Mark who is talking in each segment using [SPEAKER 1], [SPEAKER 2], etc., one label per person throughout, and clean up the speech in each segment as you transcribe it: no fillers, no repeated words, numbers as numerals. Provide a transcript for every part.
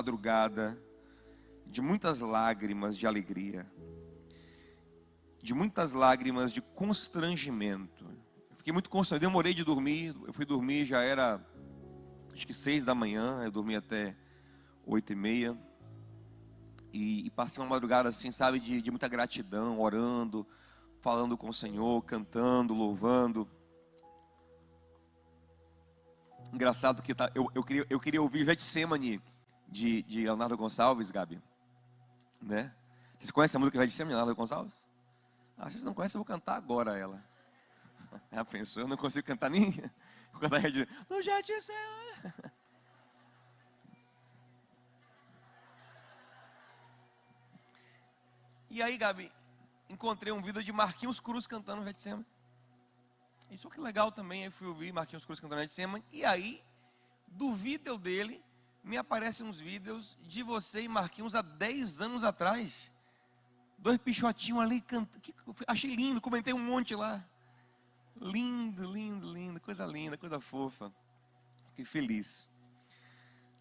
[SPEAKER 1] Madrugada de muitas lágrimas de alegria, de muitas lágrimas de constrangimento. Eu fiquei muito constrangido, demorei de dormir, eu fui dormir, já era acho que 6 da manhã, eu dormi até 8h30, e passei uma madrugada assim, sabe, de muita gratidão, orando, falando com o Senhor, cantando, louvando. Engraçado que eu queria ouvir Getsemane de Leonardo Gonçalves, Gabi, né? Vocês conhecem a música Getsemane de Leonardo Gonçalves? Ah, vocês não conhecem, eu vou cantar agora ela. Já pensou? Eu não consigo cantar nem. Vou cantar no Getsemane. E aí, Gabi, encontrei um vídeo de Marquinhos Cruz cantando Getsemane. Isso que legal também, aí fui ouvir Marquinhos Cruz cantando Getsemane. E aí, do vídeo dele, me aparecem uns vídeos de você e Marquinhos há 10 anos atrás. 2 pichotinhos ali cantando. Achei lindo, comentei um monte lá. Lindo, lindo, lindo, coisa fofa. Fiquei feliz.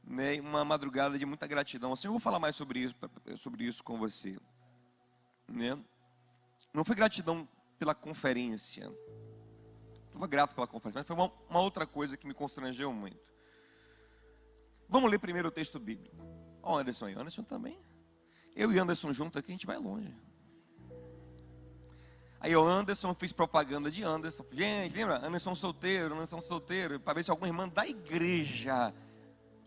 [SPEAKER 1] Né? Uma madrugada de muita gratidão. Assim, eu vou falar mais sobre isso com você. Né? Não foi gratidão pela conferência. Estou grato pela conferência, mas foi uma outra coisa que me constrangeu muito. Vamos ler primeiro o texto bíblico. Ó, Anderson aí. Anderson também. Eu e Anderson junto aqui, a gente vai longe. Aí o Anderson, fiz propaganda de Anderson. Gente, lembra? Anderson solteiro, para ver se alguma irmã da igreja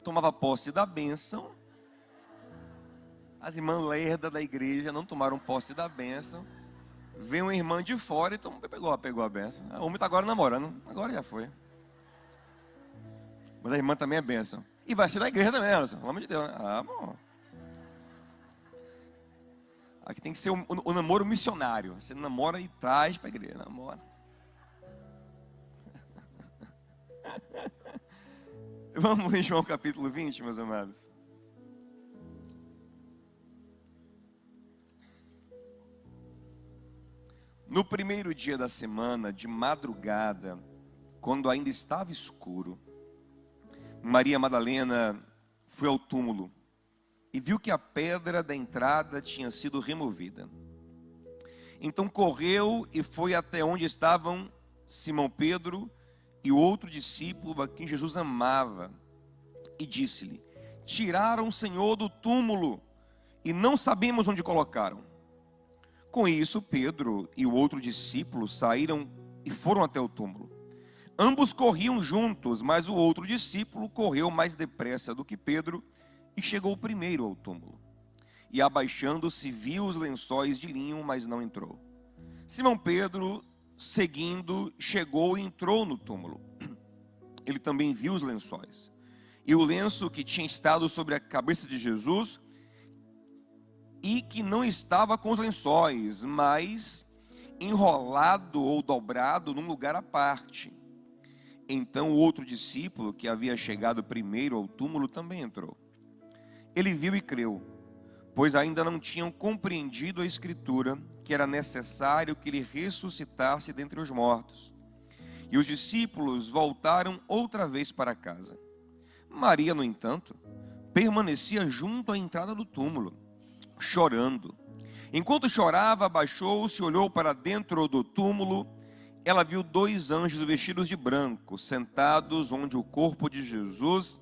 [SPEAKER 1] tomava posse da bênção. As irmãs lerdas da igreja não tomaram posse da bênção. Veio uma irmã de fora e pegou a bênção. O homem está agora namorando, agora já foi. Mas a irmã também é bênção. E vai ser da igreja também, Anderson, pelo amor de Deus, né? Ah, bom. Aqui tem que ser o namoro missionário. Você namora e traz para a igreja. Namora. Vamos em João capítulo 20, meus amados. No primeiro dia da semana, de madrugada, quando ainda estava escuro, Maria Madalena foi ao túmulo e viu que a pedra da entrada tinha sido removida. Então correu e foi até onde estavam Simão Pedro e o outro discípulo a quem Jesus amava, e disse-lhe: tiraram o Senhor do túmulo e não sabemos onde colocaram. Com isso, Pedro e o outro discípulo saíram e foram até o túmulo. Ambos corriam juntos, mas o outro discípulo correu mais depressa do que Pedro e chegou primeiro ao túmulo. E abaixando-se, viu os lençóis de linho, mas não entrou. Simão Pedro, seguindo, chegou e entrou no túmulo. Ele também viu os lençóis. E o lenço que tinha estado sobre a cabeça de Jesus, e que não estava com os lençóis, mas enrolado ou dobrado num lugar à parte. Então o outro discípulo, que havia chegado primeiro ao túmulo, também entrou. Ele viu e creu, pois ainda não tinham compreendido a Escritura, que era necessário que ele ressuscitasse dentre os mortos. E os discípulos voltaram outra vez para casa. Maria, no entanto, permanecia junto à entrada do túmulo, chorando. Enquanto chorava, abaixou-se e olhou para dentro do túmulo. Ela viu 2 anjos vestidos de branco, sentados onde o corpo de Jesus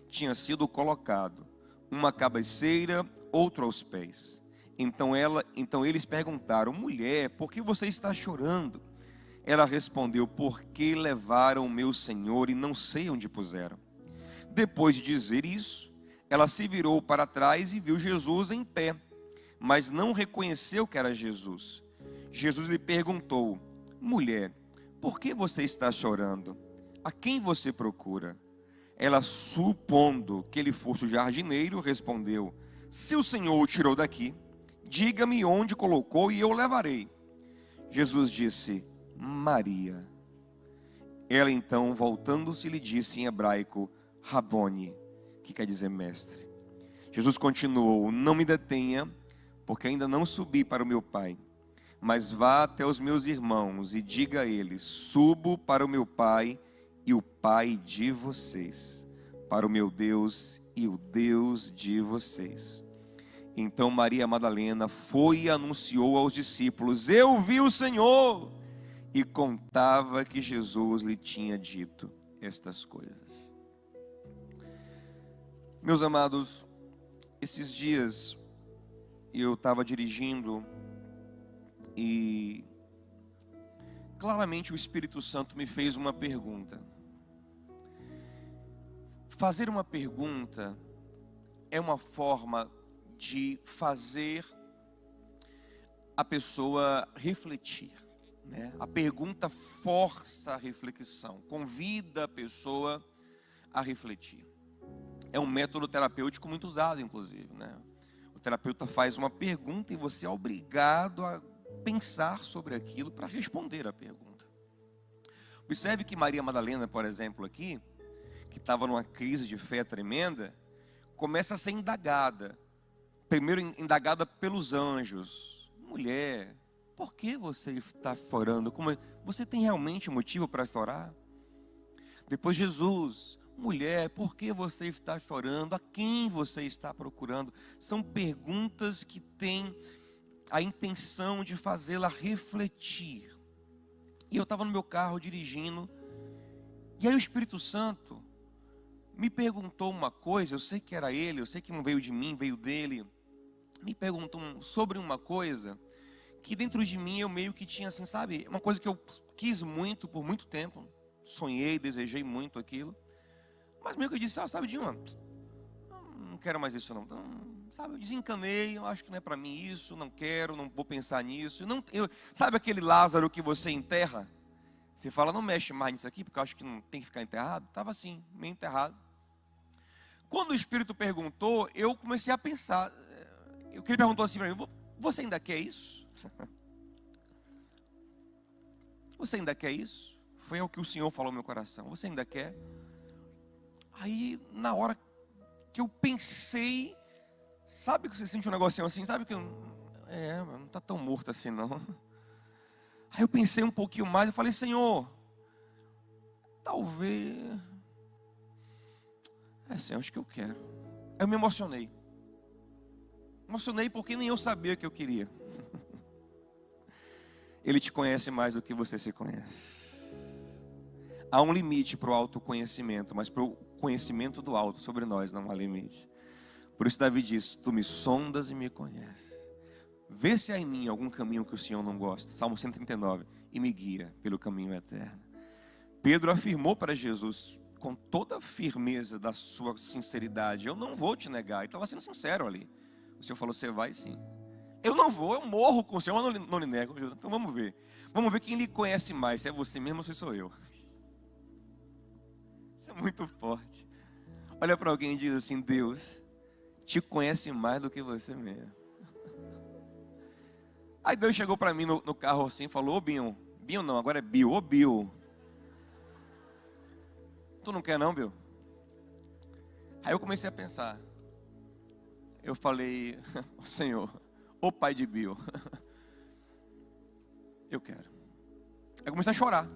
[SPEAKER 1] tinha sido colocado, uma à cabeceira, outro aos pés. Então eles perguntaram: mulher, por que você está chorando? Ela respondeu: porque levaram o meu Senhor e não sei onde puseram. Depois de dizer isso, ela se virou para trás e viu Jesus em pé, mas não reconheceu que era Jesus. Jesus lhe perguntou: mulher, por que você está chorando? A quem você procura? Ela, supondo que ele fosse o jardineiro, respondeu: se o Senhor o tirou daqui, diga-me onde colocou e eu o levarei. Jesus disse: Maria. Ela então, voltando-se, lhe disse em hebraico: Rabone, que quer dizer mestre. Jesus continuou: não me detenha, porque ainda não subi para o meu Pai. Mas vá até os meus irmãos e diga a eles: subo para o meu Pai e o Pai de vocês, para o meu Deus e o Deus de vocês. Então Maria Madalena foi e anunciou aos discípulos: eu vi o Senhor, e contava que Jesus lhe tinha dito estas coisas. Meus amados, esses dias eu estava dirigindo e claramente o Espírito Santo me fez uma pergunta. Fazer uma pergunta é uma forma de fazer a pessoa refletir, né? A pergunta força a reflexão, convida a pessoa a refletir. É um método terapêutico muito usado, inclusive, né? O terapeuta faz uma pergunta e você é obrigado a pensar sobre aquilo para responder a pergunta. Observe que Maria Madalena, por exemplo, aqui, que estava numa crise de fé tremenda, começa a ser indagada. Primeiro indagada pelos anjos. Mulher, por que você está chorando? Você tem realmente motivo para chorar? Depois Jesus: mulher, por que você está chorando? A quem você está procurando? São perguntas que têm a intenção de fazê-la refletir. E eu estava no meu carro dirigindo, e aí o Espírito Santo me perguntou uma coisa. Eu sei que era ele, eu sei que não veio de mim, veio dele. Me perguntou sobre uma coisa que dentro de mim eu meio que tinha assim, sabe? Uma coisa que eu quis muito por muito tempo. Sonhei, desejei muito aquilo. Mas meio que eu disse: sabe, Dinho, não quero mais isso não. Então, sabe, eu desencanei, eu acho que não é para mim isso, não quero, não vou pensar nisso. Sabe aquele Lázaro que você enterra? Você fala: não mexe mais nisso aqui, porque eu acho que não tem que ficar enterrado. Estava assim, meio enterrado. Quando o Espírito perguntou, eu comecei a pensar. O que ele perguntou assim para mim: você ainda quer isso? Você ainda quer isso? Foi o que o Senhor falou no meu coração. Você ainda quer? Aí, na hora que eu pensei, sabe que você sente um negocinho assim, sabe que não está tão morto assim não. Aí eu pensei um pouquinho mais e falei: Senhor, talvez, Senhor, acho que eu quero. Aí eu me emocionei. Emocionei porque nem eu sabia o que eu queria. Ele te conhece mais do que você se conhece. Há um limite para o autoconhecimento, mas para o conhecimento do alto sobre nós não há limite. Por isso Davi diz: tu me sondas e me conheces. Vê se há em mim algum caminho que o Senhor não gosta. Salmo 139. E me guia pelo caminho eterno. Pedro afirmou para Jesus com toda a firmeza da sua sinceridade: eu não vou te negar. Ele estava sendo sincero ali. O Senhor falou: você vai sim. Eu não vou, eu morro com o Senhor, mas não lhe nego. Então vamos ver. Vamos ver quem lhe conhece mais, se é você mesmo ou se sou eu. Isso é muito forte. Olha para alguém e diz assim: Deus te conhece mais do que você mesmo. Aí Deus chegou para mim no carro assim e falou: ô Binho, Binho não, agora é Bill, ô Bill. Tu não quer não, Bill? Aí eu comecei a pensar. Eu falei: ô Senhor, ô Pai de Bill, eu quero. Aí eu comecei a chorar.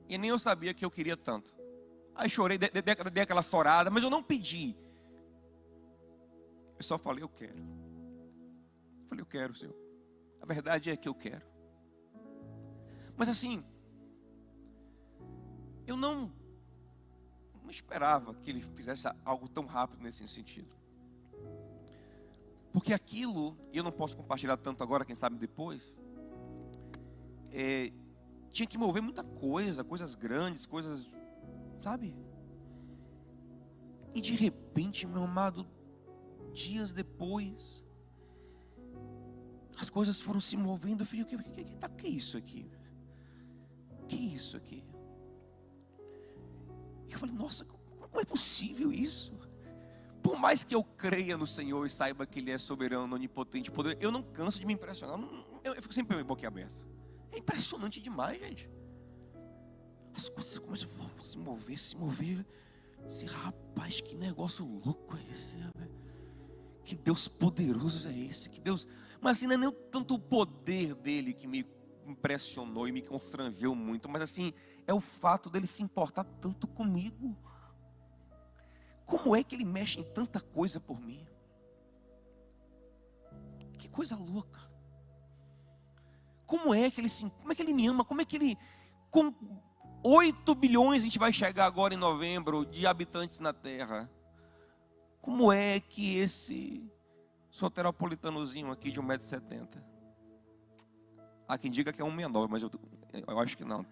[SPEAKER 1] E nem eu sabia que eu queria tanto. Aí chorei, dei aquela chorada, mas eu não pedi. Eu só falei: eu quero. Eu falei: eu quero, Senhor. A verdade é que eu quero. Mas assim, eu não esperava que ele fizesse algo tão rápido nesse sentido. Porque aquilo, e eu não posso compartilhar tanto agora, quem sabe depois, tinha que mover muita coisa, coisas grandes, coisas, sabe? E de repente, meu amado, dias depois, as coisas foram se movendo. Eu falei: o que é isso aqui? O que é isso aqui? E eu falei: nossa, como é possível isso? Por mais que eu creia no Senhor e saiba que Ele é soberano, onipotente, poderoso, eu não canso de me impressionar. Eu fico sempre boquiaberto. É impressionante demais, gente. As coisas começam a se mover. Esse rapaz, que negócio louco é esse? Que Deus poderoso é esse? Que Deus... Mas assim, não é nem tanto o poder dele que me impressionou e me constrangeu muito, mas assim, é o fato dele se importar tanto comigo. como é que Ele mexe em tanta coisa por mim? Que coisa louca. Como é que Ele me ama? Como é que Ele, com 8 bilhões a gente vai chegar agora em novembro de habitantes na Terra, como é que esse soteropolitanozinho aqui de 1,70 m, há quem diga que é 1,69 m, mas eu acho que não,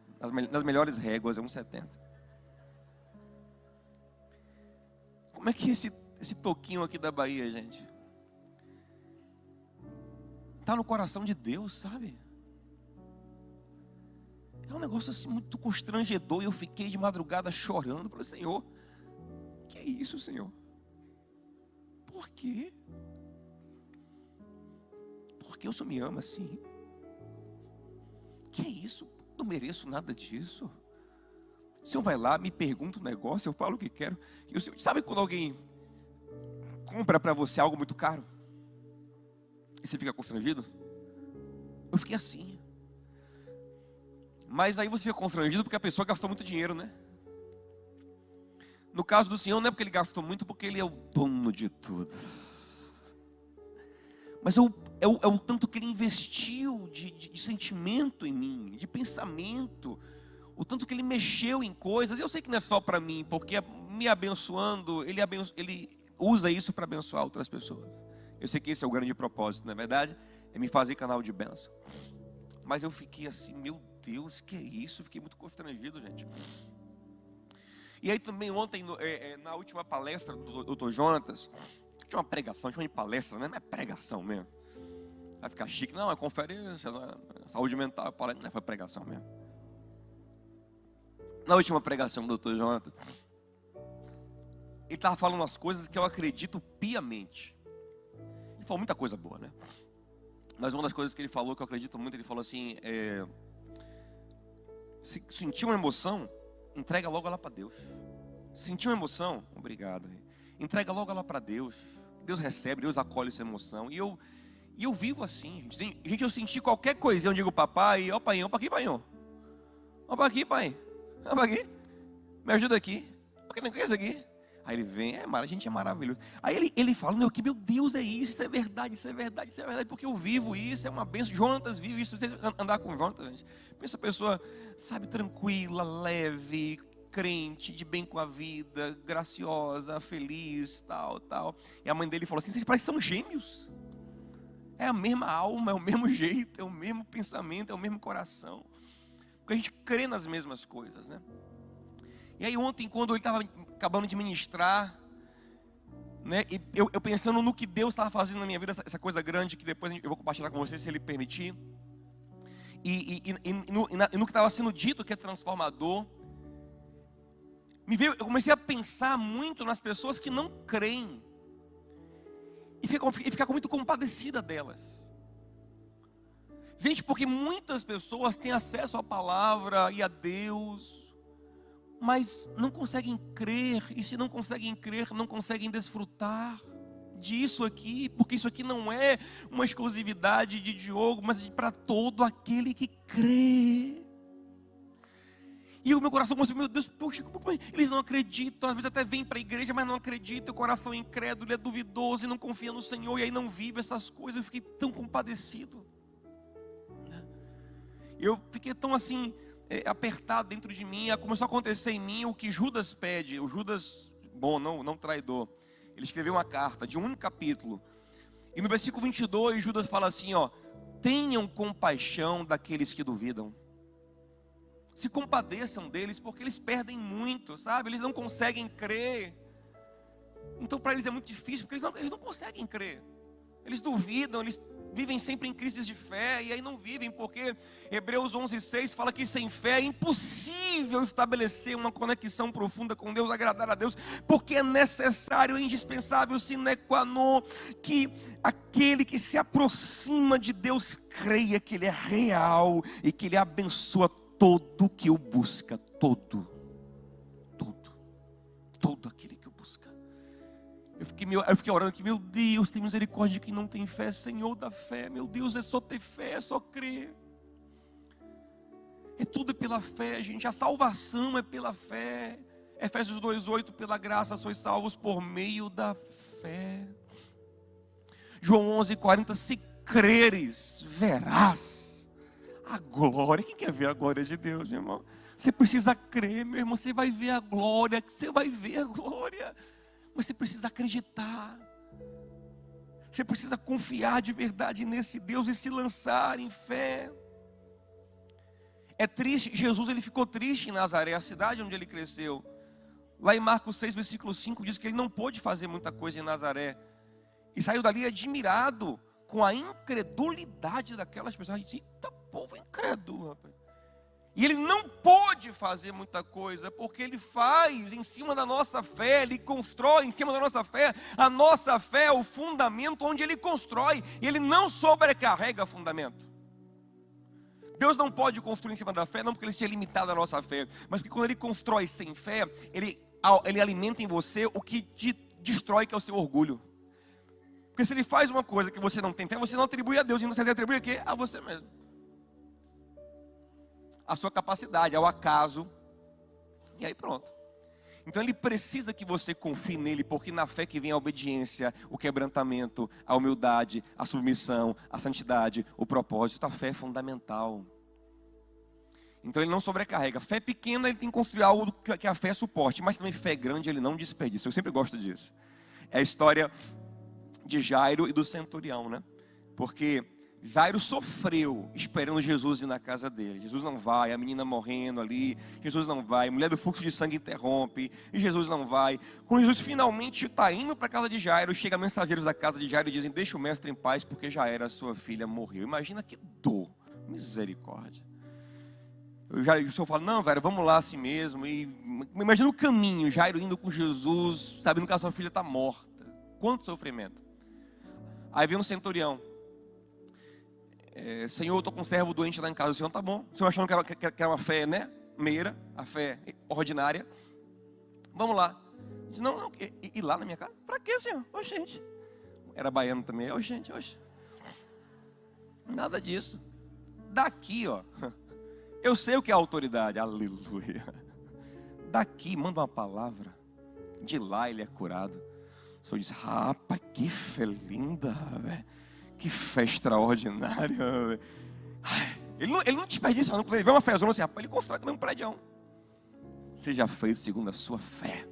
[SPEAKER 1] nas melhores réguas é 1,70 m. Como é que esse toquinho aqui da Bahia, gente, está no coração de Deus, sabe? É um negócio assim muito constrangedor. E eu fiquei de madrugada chorando. Falei, Senhor, que é isso, Senhor? Por quê? Por que o Senhor me ama assim? Que é isso? Não mereço nada disso. O Senhor vai lá, me pergunta um negócio, eu falo o que quero. E o Senhor, sabe quando alguém compra para você algo muito caro? E você fica constrangido? Eu fiquei assim. Mas aí você fica constrangido porque a pessoa gastou muito dinheiro, né? No caso do Senhor, não é porque Ele gastou muito, porque Ele é o dono de tudo. Mas é o tanto que Ele investiu de sentimento em mim, de pensamento. O tanto que Ele mexeu em coisas. Eu sei que não é só para mim, porque me abençoando, Ele usa isso para abençoar outras pessoas. Eu sei que esse é o grande propósito, não é verdade? É me fazer canal de bênção. Mas eu fiquei assim, meu Deus, que é isso? Fiquei muito constrangido, gente. E aí também ontem, na última palestra do Dr. Jonatas, tinha uma pregação, chama de palestra, né? Não é pregação mesmo. Vai ficar chique, não, é conferência, não é saúde mental, não foi pregação mesmo. Na última pregação do Dr. Jonatas, ele estava falando umas coisas que eu acredito piamente. Ele falou muita coisa boa, né? Mas uma das coisas que ele falou, que eu acredito muito, ele falou assim, se sentir uma emoção, entrega logo ela para Deus. Sentir uma emoção, obrigado, entrega logo ela para Deus. Deus recebe, Deus acolhe essa emoção. E eu vivo assim, gente, eu senti qualquer coisinha, eu digo, papai, ó pai, ó para aqui, pai, ó para aqui, pai, ó para aqui, me ajuda aqui, porque não quer isso aqui. Aí ele vem, a gente é maravilhoso. Aí ele fala, meu Deus, é isso é verdade, isso é verdade, isso é verdade, porque eu vivo isso, é uma bênção. Jonatas vive isso, você andar com Jonatas, gente. Pensa a pessoa, sabe, tranquila, leve, crente, de bem com a vida, graciosa, feliz, tal. E a mãe dele falou assim, vocês parecem que são gêmeos. É a mesma alma, é o mesmo jeito, é o mesmo pensamento, é o mesmo coração. Porque a gente crê nas mesmas coisas, né? E aí ontem, quando ele estava acabando de ministrar, né, e eu pensando no que Deus estava fazendo na minha vida, essa coisa grande que depois eu vou compartilhar com vocês, se Ele permitir, e no que estava sendo dito, que é transformador, eu comecei a pensar muito nas pessoas que não creem, e ficar muito compadecida delas. Gente, porque muitas pessoas têm acesso à palavra e a Deus, mas não conseguem crer, e se não conseguem crer, não conseguem desfrutar disso aqui, porque isso aqui não é uma exclusividade de Diogo, mas para todo aquele que crê. E o meu coração começou, meu Deus, poxa, eles não acreditam, às vezes até vêm para a igreja, mas não acreditam, o coração é incrédulo, é duvidoso e não confia no Senhor, e aí não vive essas coisas. Eu fiquei tão compadecido, eu fiquei tão assim, apertado dentro de mim. Começou a acontecer em mim o que Judas pede. O Judas, bom, não traidor, ele escreveu uma carta de um único capítulo, e no versículo 22 Judas fala assim, tenham compaixão daqueles que duvidam, se compadeçam deles, porque eles perdem muito, sabe? Eles não conseguem crer. Então para eles é muito difícil, porque eles não conseguem crer, eles duvidam, eles vivem sempre em crises de fé, e aí não vivem, porque Hebreus 11:6 fala que sem fé é impossível estabelecer uma conexão profunda com Deus, agradar a Deus, porque é necessário, é indispensável, sine qua non, que aquele que se aproxima de Deus creia que Ele é real, e que Ele abençoa todo que o busca, todo aquele que o busca. Eu fiquei orando aqui, meu Deus, tem misericórdia de quem não tem fé, Senhor da fé, meu Deus, é só ter fé, é só crer. É tudo pela fé, gente, a salvação é pela fé, Efésios 2:8, pela graça sois salvos por meio da fé. João 11:40, se creres, verás a glória. Quem quer ver a glória de Deus, meu irmão? Você precisa crer, meu irmão, você vai ver a glória, você vai ver a glória. Mas você precisa acreditar. Você precisa confiar de verdade nesse Deus e se lançar em fé. É triste, Jesus ele ficou triste em Nazaré, a cidade onde ele cresceu. Lá em Marcos 6, versículo 5, diz que ele não pôde fazer muita coisa em Nazaré. E saiu dali admirado com a incredulidade daquelas pessoas. A gente disse, eita, povo incrédulo, rapaz. E ele não pôde fazer muita coisa, porque ele faz em cima da nossa fé, ele constrói em cima da nossa fé. A nossa fé é o fundamento onde ele constrói, e ele não sobrecarrega o fundamento. Deus não pode construir em cima da fé, não porque ele esteja limitado à nossa fé, mas porque quando ele constrói sem fé, ele alimenta em você o que te destrói, que é o seu orgulho. Porque se ele faz uma coisa que você não tem fé, você não atribui a Deus, e você atribui a quê? A você mesmo. A sua capacidade, ao acaso, e aí pronto. Então ele precisa que você confie nele, porque na fé que vem a obediência, o quebrantamento, a humildade, a submissão, a santidade, o propósito. A fé é fundamental. Então ele não sobrecarrega. Fé pequena, ele tem que construir algo que a fé suporte, mas também fé grande ele não desperdiça. Eu sempre gosto disso. É a história de Jairo e do centurião, né? Porque Jairo sofreu esperando Jesus ir na casa dele. Jesus não vai, a menina morrendo ali, Jesus não vai, a mulher do fluxo de sangue interrompe, e Jesus não vai. Quando Jesus finalmente está indo para a casa de Jairo, chega mensageiros da casa de Jairo e dizem, deixa o mestre em paz, porque já era, a sua filha morreu. Imagina que dor, misericórdia. O senhor fala, não, velho, vamos lá assim mesmo. E imagina o caminho, Jairo indo com Jesus, sabendo que a sua filha está morta. Quanto sofrimento. Aí vem um centurião. Senhor, eu estou com um servo doente lá em casa. O senhor, tá bom. O senhor achando que era uma fé, né? Meira, a fé ordinária. Vamos lá. Diz, não, ir lá na minha casa? Para quê, senhor? Ô, gente. Era baiano também. Ô, gente, hoje. Nada disso. Daqui, ó. Eu sei o que é autoridade. Aleluia. Daqui, manda uma palavra. De lá ele é curado. O senhor diz, rapaz, que fé linda, velho. Que fé extraordinária. Ele não desperdiça, não. Quando ele vê uma fé zona assim, rapaz, ele constrói também um prédio. Seja feito segundo a sua fé.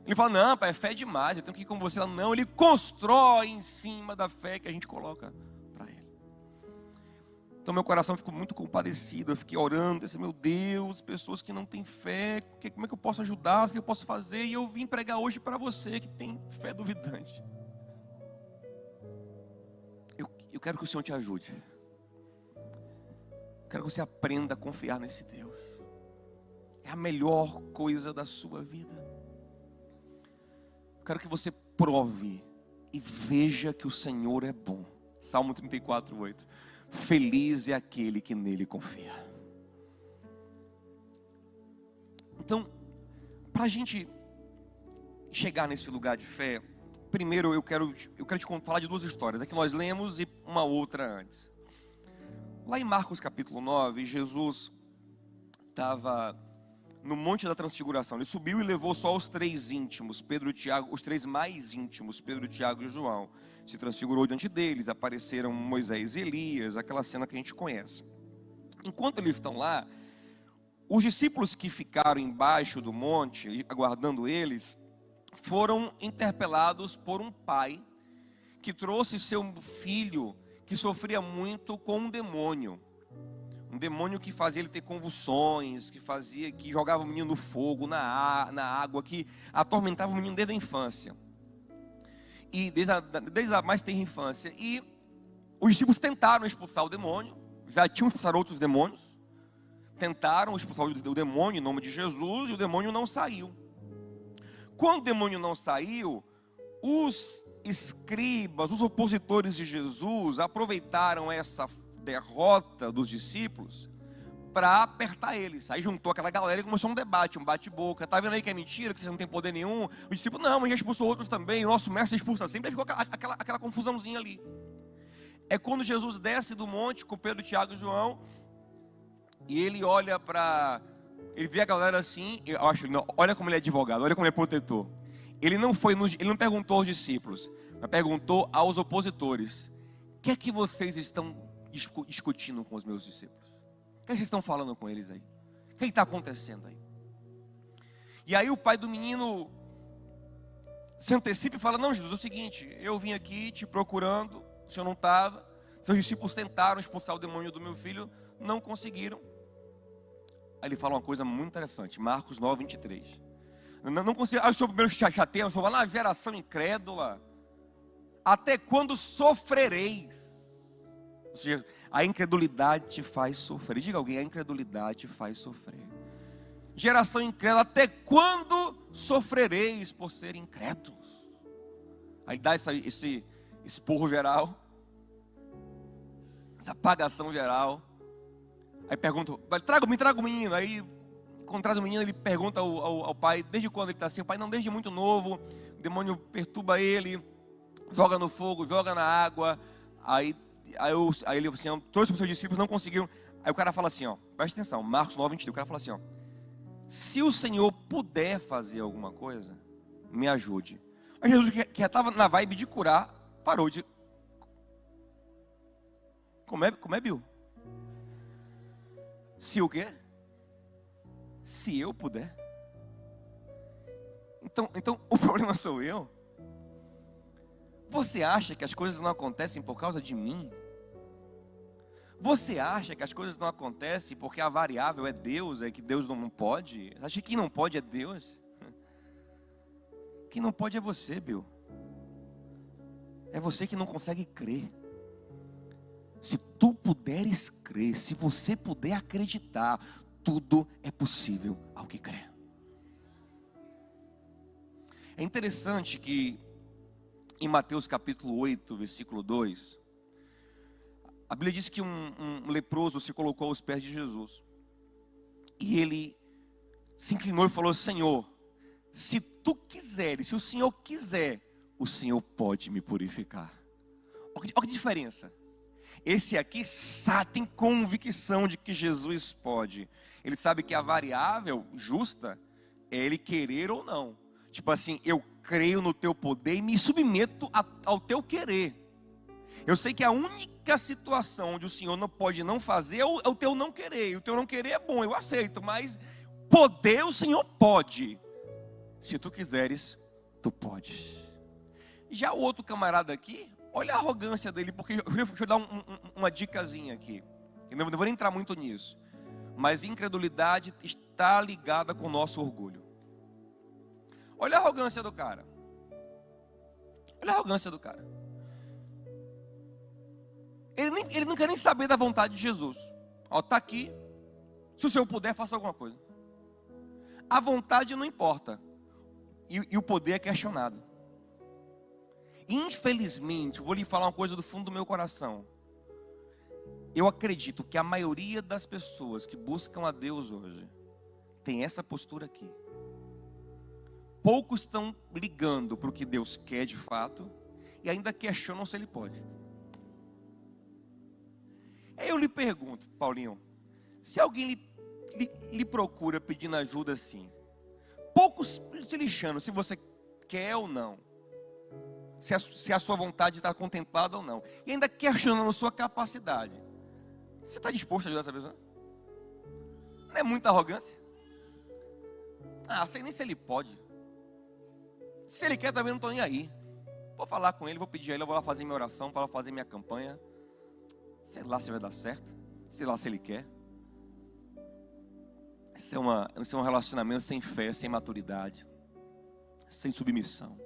[SPEAKER 1] Ele fala, não, pai, é fé demais, eu tenho que ir com você. Não, ele constrói em cima da fé que a gente coloca para ele. Então meu coração ficou muito compadecido. Eu fiquei orando, disse, meu Deus, pessoas que não têm fé, como é que eu posso ajudar, o que eu posso fazer? E eu vim pregar hoje para você que tem fé duvidante. Eu quero que o Senhor te ajude. Quero que você aprenda a confiar nesse Deus. É a melhor coisa da sua vida. Quero que você prove e veja que o Senhor é bom. Salmo 34:8. Feliz é aquele que nele confia. Então, para a gente chegar nesse lugar de fé, primeiro eu quero te falar de duas histórias. É que nós lemos e uma outra antes. Lá em Marcos capítulo 9, Jesus estava no Monte da Transfiguração. Ele subiu e levou só os três íntimos, Pedro e Tiago, os três mais íntimos, Pedro, Tiago e João. Se transfigurou diante deles, apareceram Moisés e Elias, aquela cena que a gente conhece. Enquanto eles estão lá, os discípulos que ficaram embaixo do monte, aguardando eles, foram interpelados por um pai que trouxe seu filho que sofria muito com um demônio que fazia ele ter convulsões, que jogava o menino no fogo, na água, que atormentava o menino desde a infância, e desde a mais tenra infância. E os discípulos tentaram expulsar o demônio, já tinham expulsado outros demônios, tentaram expulsar o demônio em nome de Jesus, e o demônio não saiu. Quando o demônio não saiu, os escribas, os opositores de Jesus, aproveitaram essa derrota dos discípulos para apertar eles. Aí juntou aquela galera e começou um debate, um bate-boca. Tá vendo aí que é mentira, que vocês não têm poder nenhum? O discípulo, não, mas já expulsou outros também, o nosso mestre expulsa sempre. Aí ficou aquela confusãozinha ali. É quando Jesus desce do monte com Pedro, Tiago e João, e ele olha para Ele vê a galera assim, eu acho, não, olha como ele é advogado, olha como ele é protetor. Ele não perguntou aos discípulos, mas perguntou aos opositores: o que é que vocês estão discutindo com os meus discípulos? O que é que vocês estão falando com eles aí? O que está acontecendo aí? E aí o pai do menino se antecipa e fala: não, Jesus, é o seguinte, eu vim aqui te procurando, o senhor não estava, seus discípulos tentaram expulsar o demônio do meu filho, não conseguiram. Aí ele fala uma coisa muito interessante, Marcos 9, 23. Não consigo, o senhor primeiro chateia, o senhor fala: geração incrédula, até quando sofrereis? Ou seja, a incredulidade te faz sofrer. Diga a alguém: a incredulidade te faz sofrer. Geração incrédula, até quando sofrereis por ser incrédulos? Aí dá esse esporro geral, essa apagação geral. Aí pergunta: me traga o menino. Aí quando traz o menino, ele pergunta ao pai: desde quando ele está assim? O pai: não, desde muito novo, o demônio perturba ele, joga no fogo, joga na água. Aí ele assim, todos os seus discípulos não conseguiram. Aí o cara fala assim, presta atenção, Marcos 9, 23, o cara fala assim, se o Senhor puder fazer alguma coisa, me ajude. Mas Jesus, que já estava na vibe de curar, parou de... Como é, Bill? Se o quê? Se eu puder. Então o problema sou eu? Você acha que as coisas não acontecem por causa de mim? Você acha que as coisas não acontecem porque a variável é Deus, é que Deus não pode? Você acha que quem não pode é Deus? Quem não pode é você, Bill. É você que não consegue crer. Se tu puderes crer, se você puder acreditar, tudo é possível ao que crê. É interessante que em Mateus capítulo 8, versículo 2, a Bíblia diz que um leproso se colocou aos pés de Jesus. E ele se inclinou e falou: Senhor, se tu quiseres, se o Senhor quiser, o Senhor pode me purificar. Olha que diferença. Esse aqui tem convicção de que Jesus pode. Ele sabe que a variável justa é ele querer ou não. Tipo assim, eu creio no teu poder e me submeto ao teu querer. Eu sei que a única situação onde o Senhor não pode não fazer é o teu não querer. E o teu não querer é bom, eu aceito. Mas poder o Senhor pode. Se tu quiseres, tu podes. Já o outro camarada aqui, olha a arrogância dele. Porque deixa eu dar uma dicasinha aqui. Eu não vou nem entrar muito nisso. Mas incredulidade está ligada com o nosso orgulho. Olha a arrogância do cara. Olha a arrogância do cara. Ele não quer nem saber da vontade de Jesus. Está aqui. Se o Senhor puder, faça alguma coisa. A vontade não importa. E o poder é questionado. Infelizmente, vou lhe falar uma coisa do fundo do meu coração. Eu acredito que a maioria das pessoas que buscam a Deus hoje tem essa postura aqui. Poucos estão ligando para o que Deus quer de fato e ainda questionam se Ele pode. Aí eu lhe pergunto, Paulinho, se alguém lhe procura pedindo ajuda assim, poucos se lixando se você quer ou não, se a sua vontade está contemplada ou não, e ainda questionando a sua capacidade, você está disposto a ajudar essa pessoa? Não é muita arrogância? Sei nem se ele pode. Se ele quer também não estou nem aí. Vou falar com ele, vou pedir a ele, eu vou lá fazer minha oração, para fazer minha campanha. Sei lá se vai dar certo, sei lá se ele quer. Isso é um relacionamento sem fé, sem maturidade, sem submissão.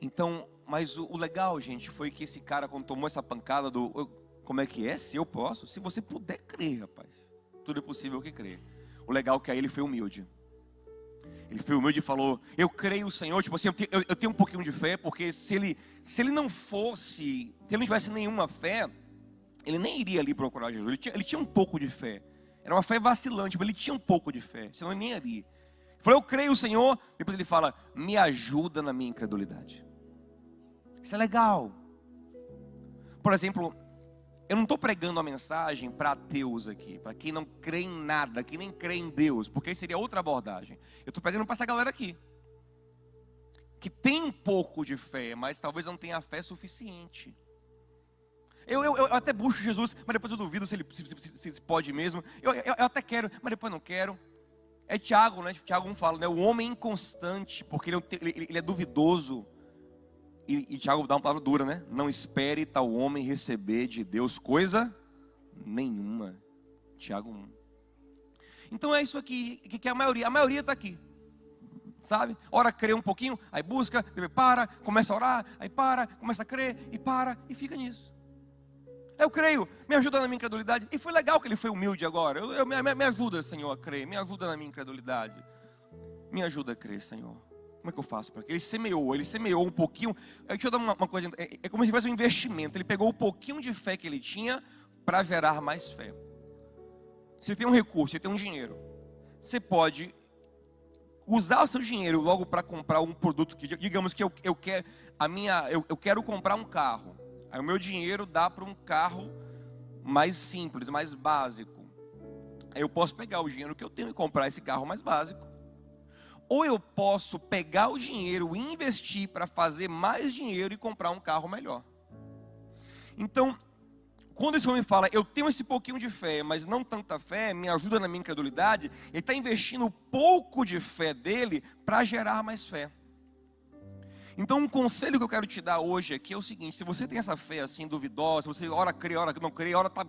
[SPEAKER 1] Então, mas o legal, gente, foi que esse cara, quando tomou essa pancada como é que é? Se eu posso? Se você puder crer, rapaz, tudo é possível que crer. O legal é que aí ele foi humilde. Ele foi humilde e falou: eu creio, Senhor. Tipo assim, eu tenho um pouquinho de fé. Porque se ele não tivesse nenhuma fé, ele nem iria ali procurar Jesus. Ele tinha um pouco de fé. Era uma fé vacilante, mas ele tinha um pouco de fé. Senão ele nem iria. Ele falou: eu creio, Senhor. Depois ele fala: me ajuda na minha incredulidade. Isso é legal. Por exemplo, Eu não estou pregando a mensagem para ateus aqui, para quem não crê em nada, que nem crê em Deus, porque aí seria outra abordagem. Eu estou pregando para essa galera aqui, que tem um pouco de fé, mas talvez não tenha fé suficiente. Eu até busco Jesus, mas depois eu duvido se ele se pode mesmo. Eu até quero, mas depois não quero. É Tiago, né? Tiago 1 fala, né? O homem inconstante, porque ele é duvidoso. E Tiago dá uma palavra dura, né? Não espere tal homem receber de Deus coisa nenhuma. Tiago 1. Então é isso aqui, que a maioria está aqui. Sabe? Ora crê um pouquinho, aí busca, depois para, começa a orar, aí para, começa a crer, e para, e fica nisso. Eu creio, me ajuda na minha incredulidade. E foi legal que ele foi humilde agora. Me ajuda, Senhor, a crer, me ajuda na minha incredulidade. Me ajuda a crer, Senhor. Como é que eu faço? Porque ele semeou um pouquinho. Deixa eu dar uma coisa, é como se tivesse um investimento. Ele pegou o pouquinho de fé que ele tinha para gerar mais fé. Você tem um recurso, você tem um dinheiro. Você pode usar o seu dinheiro logo para comprar um produto que, digamos que eu quero comprar um carro. Aí o meu dinheiro dá para um carro mais simples, mais básico. Aí eu posso pegar o dinheiro que eu tenho e comprar esse carro mais básico. Ou eu posso pegar o dinheiro e investir para fazer mais dinheiro e comprar um carro melhor. Então, quando esse homem fala, eu tenho esse pouquinho de fé, mas não tanta fé, me ajuda na minha incredulidade, ele está investindo pouco de fé dele para gerar mais fé. Então um conselho que eu quero te dar hoje aqui é o seguinte: se você tem essa fé assim duvidosa, você ora crê, ora não crê, ora está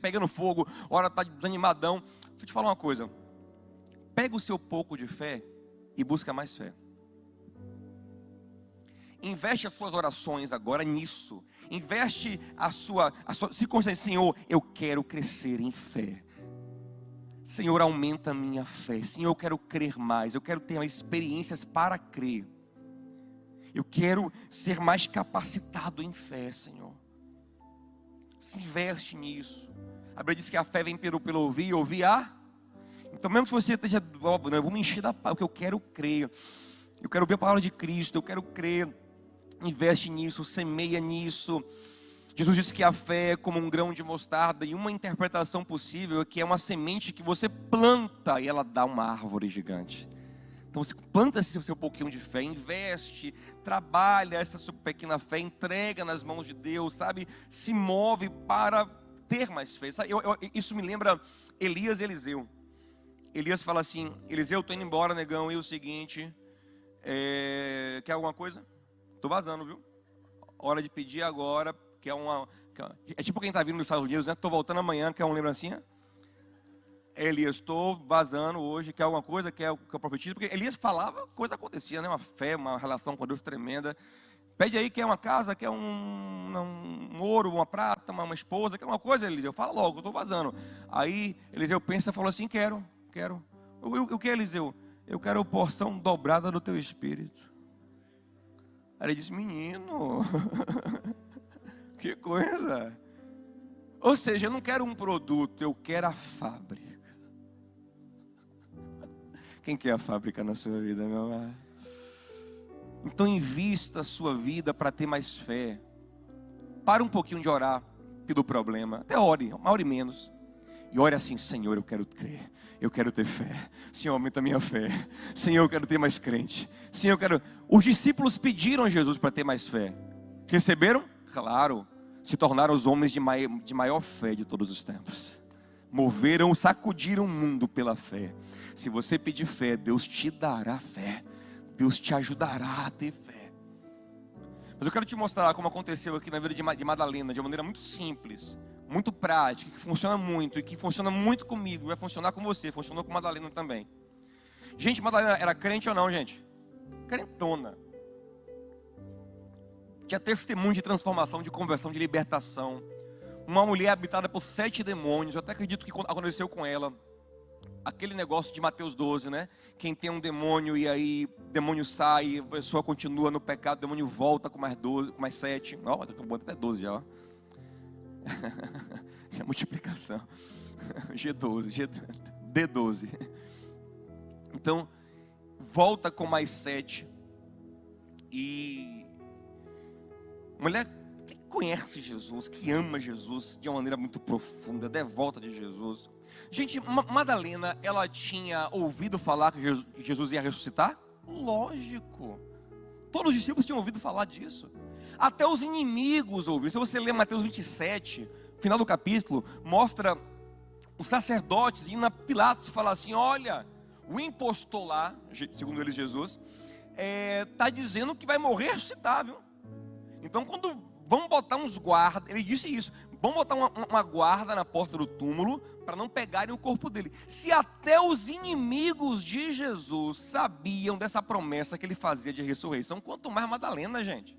[SPEAKER 1] pegando fogo, ora está desanimadão, deixa eu te falar uma coisa. Pega o seu pouco de fé e busca mais fé. Investe as suas orações agora nisso. Investe a sua circunstância. Senhor, eu quero crescer em fé. Senhor, aumenta a minha fé. Senhor, eu quero crer mais. Eu quero ter mais experiências para crer. Eu quero ser mais capacitado em fé, Senhor. Se investe nisso. A Bíblia diz que a fé vem pelo ouvir e ouvir a... Então mesmo que você esteja, eu vou me encher da palavra, porque eu quero crer. Eu quero ver a palavra de Cristo, eu quero crer. Investe nisso, semeia nisso. Jesus disse que a fé é como um grão de mostarda, e uma interpretação possível é que é uma semente que você planta e ela dá uma árvore gigante. Então você planta esse seu pouquinho de fé, investe, trabalha essa sua pequena fé, entrega nas mãos de Deus, sabe? Se move para ter mais fé. Sabe? Isso me lembra Elias e Eliseu. Elias fala assim: Eliseu, estou indo embora, negão, e o seguinte, quer alguma coisa? Estou vazando, viu? Hora de pedir agora, é tipo quem está vindo dos Estados Unidos, né? Estou voltando amanhã, quer uma lembrancinha? Elias, estou vazando hoje, quer alguma coisa, quer que eu profetize? Porque Elias falava, coisa acontecia, né? Uma fé, uma relação com Deus tremenda. Pede aí, quer uma casa, quer um ouro, uma prata, uma esposa, quer uma coisa, Eliseu? Fala logo, eu estou vazando. Aí Eliseu pensa e falou assim: quero. O que, Eliseu? Eu quero a porção dobrada do teu espírito. Aí ele disse: menino, que coisa. Ou seja, eu não quero um produto, eu quero a fábrica. Quem quer a fábrica na sua vida, meu amado? Então invista a sua vida para ter mais fé. Para um pouquinho de orar pelo problema. Até ore, uma hora e menos. E ore assim: Senhor, eu quero crer. Eu quero ter fé. Senhor, aumenta a minha fé. Senhor, eu quero ter mais crente. Senhor, eu quero... Os discípulos pediram a Jesus para ter mais fé. Receberam? Claro. Se tornaram os homens de maior fé de todos os tempos. Sacudiram o mundo pela fé. Se você pedir fé, Deus te dará fé. Deus te ajudará a ter fé. Mas eu quero te mostrar como aconteceu aqui na vida de Madalena, de uma maneira muito simples, muito prática, que funciona muito, e que funciona muito comigo, vai funcionar com você, funcionou com Madalena também. Gente, Madalena era crente ou não, gente? Crentona. Tinha testemunho de transformação, de conversão, de libertação. Uma mulher habitada por 7 demônios. Eu até acredito que aconteceu com ela aquele negócio de Mateus 12, né? Quem tem um demônio e aí o demônio sai, a pessoa continua no pecado, o demônio volta com mais 12, com mais 7. Ó, estou botando até 12 já, ó. A multiplicação. G12, D12. Então, volta com mais 7. E mulher, conhece Jesus, que ama Jesus de uma maneira muito profunda, devota de Jesus. Gente, Madalena, ela tinha ouvido falar que Jesus ia ressuscitar? Lógico. Todos os discípulos tinham ouvido falar disso. Até os inimigos ouviram. Se você ler Mateus 27, final do capítulo, mostra os sacerdotes indo a Pilatos e falar assim: olha, o impostor lá, segundo eles Jesus, está dizendo que vai morrer ressuscitável. Então quando vão botar uns guardas, ele disse isso, vão botar uma guarda na porta do túmulo para não pegarem o corpo dele. Se até os inimigos de Jesus sabiam dessa promessa que ele fazia de ressurreição, quanto mais Madalena, gente.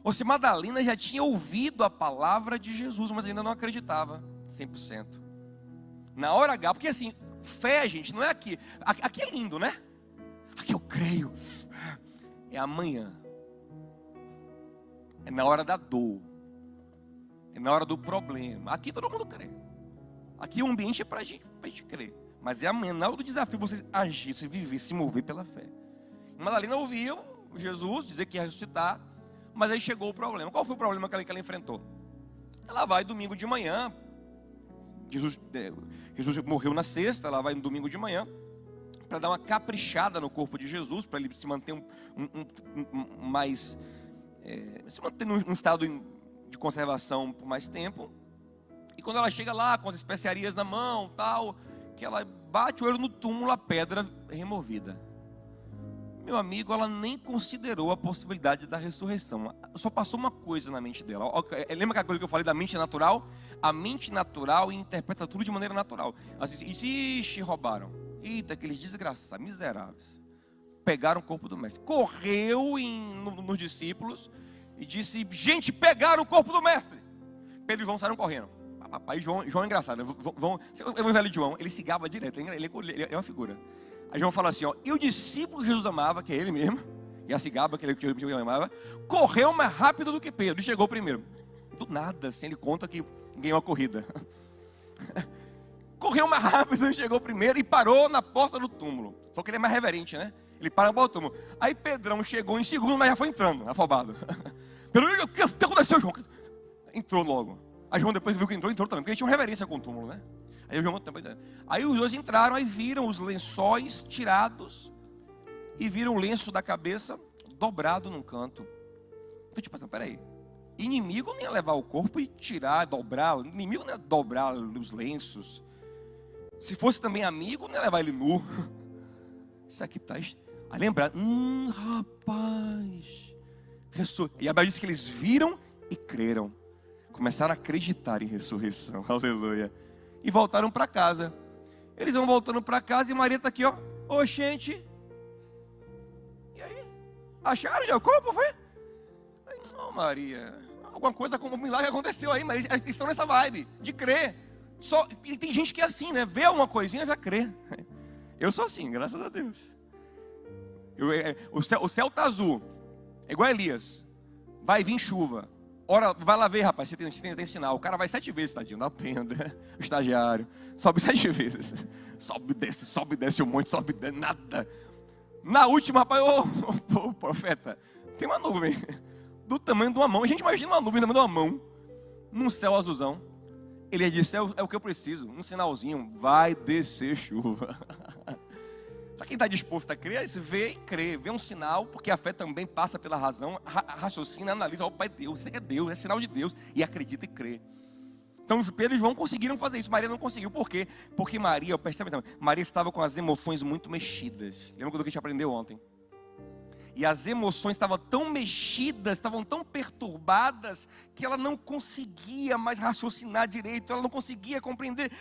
[SPEAKER 1] Ou se Madalena já tinha ouvido a palavra de Jesus, mas ainda não acreditava 100%. Na hora H, porque assim, fé, gente, não é aqui. Aqui é lindo, né? Aqui eu creio. É amanhã. É na hora da dor. É na hora do problema. Aqui todo mundo crê. Aqui o ambiente é para a gente crer. Mas é amanhã, na hora do desafio, você agir, se viver, se mover pela fé. Madalena ouviu Jesus dizer que ia ressuscitar. Mas aí chegou o problema. Qual foi o problema que ela enfrentou? Ela vai domingo de manhã. Jesus morreu na sexta. Ela vai no domingo de manhã para dar uma caprichada no corpo de Jesus, para ele se manter se manter num estado de conservação por mais tempo. E quando ela chega lá com as especiarias na mão, tal, que ela bate o olho no túmulo, a pedra é removida. Meu amigo, ela nem considerou a possibilidade da ressurreição. Só passou uma coisa na mente dela. Lembra aquela coisa que eu falei da mente natural? A mente natural interpreta tudo de maneira natural. Ela disse: ixi, roubaram. Eita, aqueles desgraçados, miseráveis. Pegaram o corpo do mestre. Correu nos discípulos e disse: gente, pegaram o corpo do mestre. Pedro e João saíram correndo. Papai, João é engraçado. O evangelho de João, ele se gaba direto. Ele é uma figura. Aí João fala assim, ó: e o discípulo que Jesus amava, que é ele mesmo, e a cigaba que ele amava, correu mais rápido do que Pedro e chegou primeiro. Do nada, assim, ele conta que ganhou a corrida. Correu mais rápido e chegou primeiro e parou na porta do túmulo. Só que ele é mais reverente, né? Ele para na porta do túmulo. Aí Pedrão chegou em segundo, mas já foi entrando, afobado. Pedro: o que aconteceu, João? Entrou logo. Aí João, depois que viu que entrou também, porque ele tinha uma reverência com o túmulo, né? Aí os dois entraram, aí viram os lençóis tirados e viram o lenço da cabeça dobrado num canto. Então, tipo assim, peraí, inimigo nem ia levar o corpo e tirar, dobrar. Inimigo não ia dobrar os lenços. Se fosse também amigo, não ia levar ele nu. Isso aqui tá... Aí lembrar, rapaz. E a Bíblia diz que eles viram e creram. Começaram a acreditar em ressurreição. Aleluia. E voltaram para casa. Eles vão voltando para casa e Maria está aqui, ó. Ô, gente. E aí? Acharam já o corpo, foi? Aí, não, Maria. Alguma coisa, como um milagre aconteceu aí, Maria. Eles estão nessa vibe de crer. E tem gente que é assim, né? Vê alguma coisinha e já crê. Eu sou assim, graças a Deus. O céu está azul. É igual a Elias. Vai vir chuva. Ora, vai lá ver, rapaz, você tem sinal. O cara vai 7 vezes, tadinho, dá pena, né? O estagiário. Sobe 7 vezes. Sobe, desce um monte, sobe, desce, nada. Na última, rapaz, ô profeta, tem uma nuvem do tamanho de uma mão. A gente imagina uma nuvem do tamanho de uma mão, num céu azulzão. Ele disse: é o que eu preciso, um sinalzinho, vai descer chuva. Para quem está disposto a crer, vê e crê, vê um sinal, porque a fé também passa pela razão, raciocina, analisa: Pai, Deus, isso é Deus, é sinal de Deus, e acredita e crê. Então Pedro e João conseguiram fazer isso, Maria não conseguiu. Por quê? Porque Maria, percebe então, Maria estava com as emoções muito mexidas. Lembra do que a gente aprendeu ontem? E as emoções estavam tão mexidas, estavam tão perturbadas, que ela não conseguia mais raciocinar direito, ela não conseguia compreender,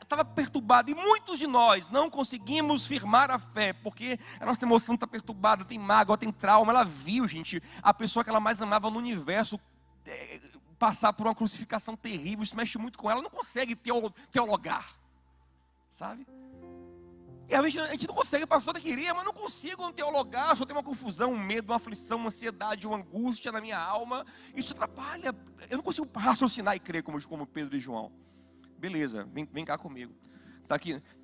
[SPEAKER 1] estava perturbada. E muitos de nós não conseguimos firmar a fé, porque a nossa emoção está perturbada, tem mágoa, tem trauma. Ela viu, gente, a pessoa que ela mais amava no universo passar por uma crucificação terrível. Isso mexe muito com ela, ela não consegue teologar, sabe? E a gente não consegue, pastor, eu queria, mas não consigo teologar. Só tem uma confusão, um medo, uma aflição, uma ansiedade, uma angústia na minha alma. Isso atrapalha. Eu não consigo raciocinar e crer como Pedro e João. Beleza, vem cá comigo. Tá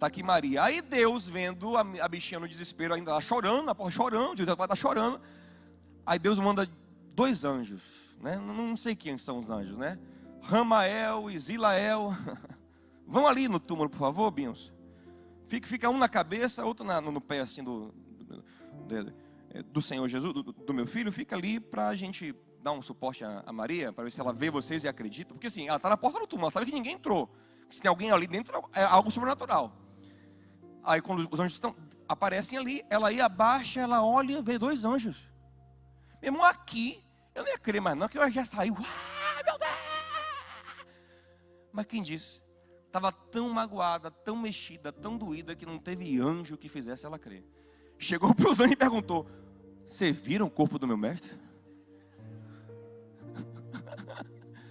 [SPEAKER 1] aqui Maria. Aí Deus, vendo a bichinha no desespero, ainda lá chorando, a porra chorando, Deus está chorando. Aí Deus manda 2 anjos. né? Não sei quem são os anjos, né? Ramael e Zilael. Vão ali no túmulo, por favor, Binhos. Fica um na cabeça, outro no pé assim do Senhor Jesus, do meu filho. Fica ali para a gente dar um suporte a Maria, para ver se ela vê vocês e acredita. Porque assim, ela está na porta do túmulo, ela sabe que ninguém entrou. Se tem alguém ali dentro, é algo sobrenatural. Aí quando os anjos aparecem ali, ela aí abaixa, ela olha e vê 2 anjos. Meu irmão, aqui, eu não ia crer mais não, que eu já saiu. Ah, meu Deus! Mas quem disse? Estava tão magoada, tão mexida, tão doída, que não teve anjo que fizesse ela crer. Chegou para os anjos e perguntou: vocês viram o corpo do meu mestre?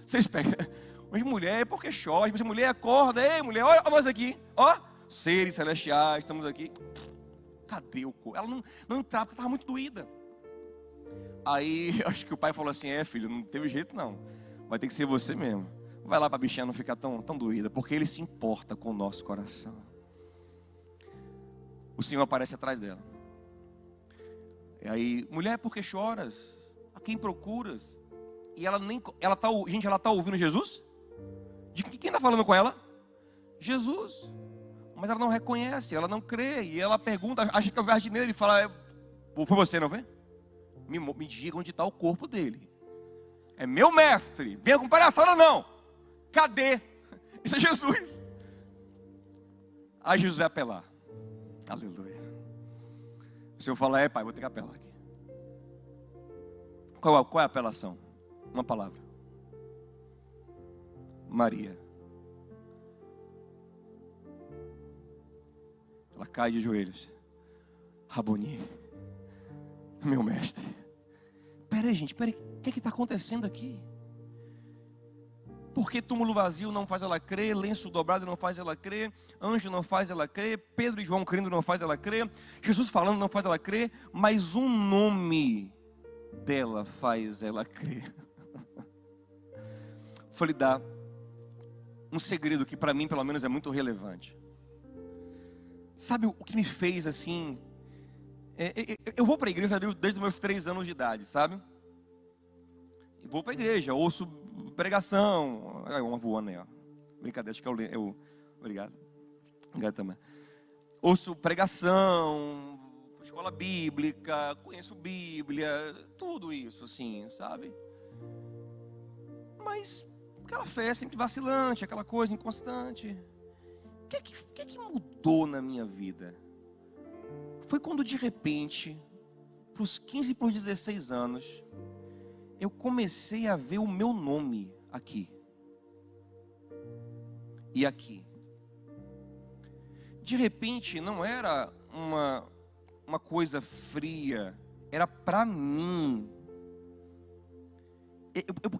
[SPEAKER 1] Vocês pegam. Mas mulher, por que chora? Mas mulher, acorda. Ei, mulher, olha nós aqui. Ó, seres celestiais, estamos aqui. Cadê o corpo? Ela não entrava porque estava muito doída. Aí, acho que o pai falou assim: filho, não teve jeito não. Vai ter que ser você mesmo. Vai lá para a bichinha não ficar tão doída, porque ele se importa com o nosso coração. O Senhor aparece atrás dela. E aí, mulher, por que choras? A quem procuras? E ela está ouvindo Jesus? De quem está falando com ela? Jesus. Mas ela não reconhece, ela não crê. E ela pergunta, acha que é o jardineiro. Ele fala: foi você, não vê? Me diga onde está o corpo dele. É meu mestre. Venha com palhaçada ou não? Cadê? Isso é Jesus. Aí Jesus vai apelar. Aleluia. O Senhor fala: pai, vou ter que apelar aqui. Qual é a apelação? Uma palavra: Maria. Ela cai de joelhos. Raboni, meu mestre. Peraí, gente, o que está acontecendo aqui? Porque túmulo vazio não faz ela crer, lenço dobrado não faz ela crer, anjo não faz ela crer, Pedro e João crendo não faz ela crer, Jesus falando não faz ela crer, mas um nome dela faz ela crer. Vou lhe dar um segredo que para mim pelo menos é muito relevante. Sabe o que me fez assim? Eu vou para a igreja desde os meus 3 anos de idade, sabe? Vou para a igreja, ouço pregação. Uma voando aí, ó. Brincadeira, acho que obrigado. Obrigado também. Ouço pregação, escola bíblica, conheço Bíblia, tudo isso, assim, sabe? Mas aquela fé sempre vacilante, aquela coisa inconstante. O que mudou na minha vida? Foi quando de repente, para os 15 e para os 16 anos, eu comecei a ver o meu nome aqui. E aqui. De repente, não era uma coisa fria, era para mim.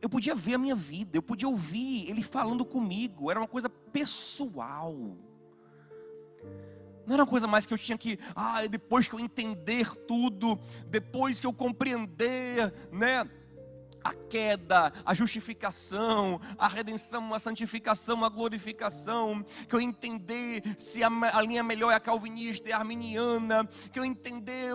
[SPEAKER 1] Eu podia ver a minha vida, eu podia ouvir ele falando comigo, era uma coisa pessoal. Não era uma coisa mais que eu tinha que, depois que eu entender tudo, depois que eu compreender, né? A queda, a justificação, a redenção, a santificação, a glorificação, que eu entender se a linha melhor é a calvinista e a arminiana, que eu entender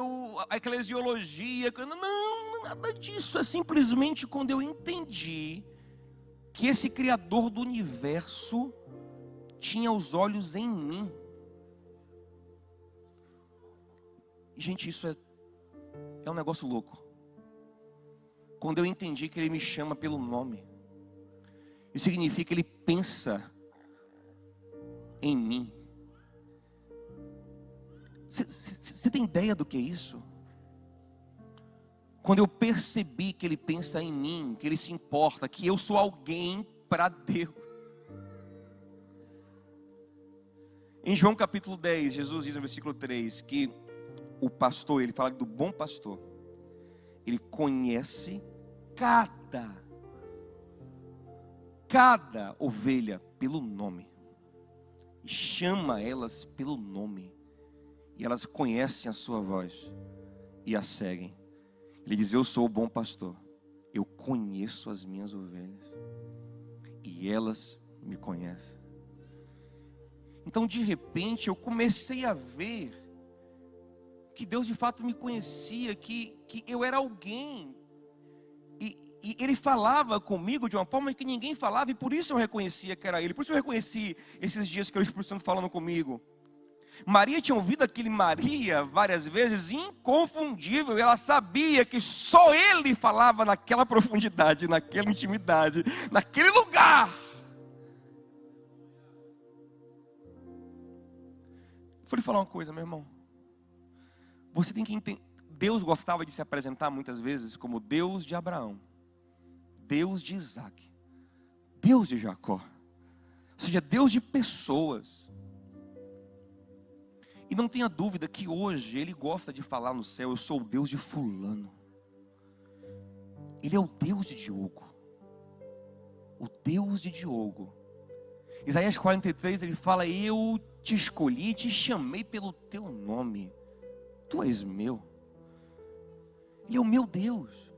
[SPEAKER 1] a eclesiologia, não, nada disso, é simplesmente quando eu entendi que esse Criador do universo tinha os olhos em mim. Gente, isso é um negócio louco. Quando eu entendi que Ele me chama pelo nome, isso significa que Ele pensa em mim. Você tem ideia do que é isso? Quando eu percebi que Ele pensa em mim, que Ele se importa, que eu sou alguém para Deus. Em João capítulo 10, Jesus diz no versículo 3 que o pastor, ele fala do bom pastor, ele conhece cada ovelha pelo nome, e chama elas pelo nome, e elas conhecem a sua voz e a seguem. Ele diz: eu sou o bom pastor, eu conheço as minhas ovelhas e elas me conhecem. Então de repente eu comecei a ver que Deus de fato me conhecia, que eu era alguém. E ele falava comigo de uma forma que ninguém falava, e por isso eu reconhecia que era ele. Por isso eu reconheci esses dias que o Espírito Santo falando comigo. Maria tinha ouvido aquele Maria várias vezes, inconfundível. E ela sabia que só ele falava naquela profundidade, naquela intimidade, naquele lugar. Vou lhe falar uma coisa, meu irmão. Você tem que entender. Deus gostava de se apresentar muitas vezes como Deus de Abraão, Deus de Isaac, Deus de Jacó. Ou seja, Deus de pessoas. E não tenha dúvida que hoje Ele gosta de falar no céu: eu sou o Deus de fulano. Ele é o Deus de Diogo. O Deus de Diogo. Isaías 43, ele fala: eu te escolhi, te chamei pelo teu nome. Tu és meu. Ele é o meu Deus.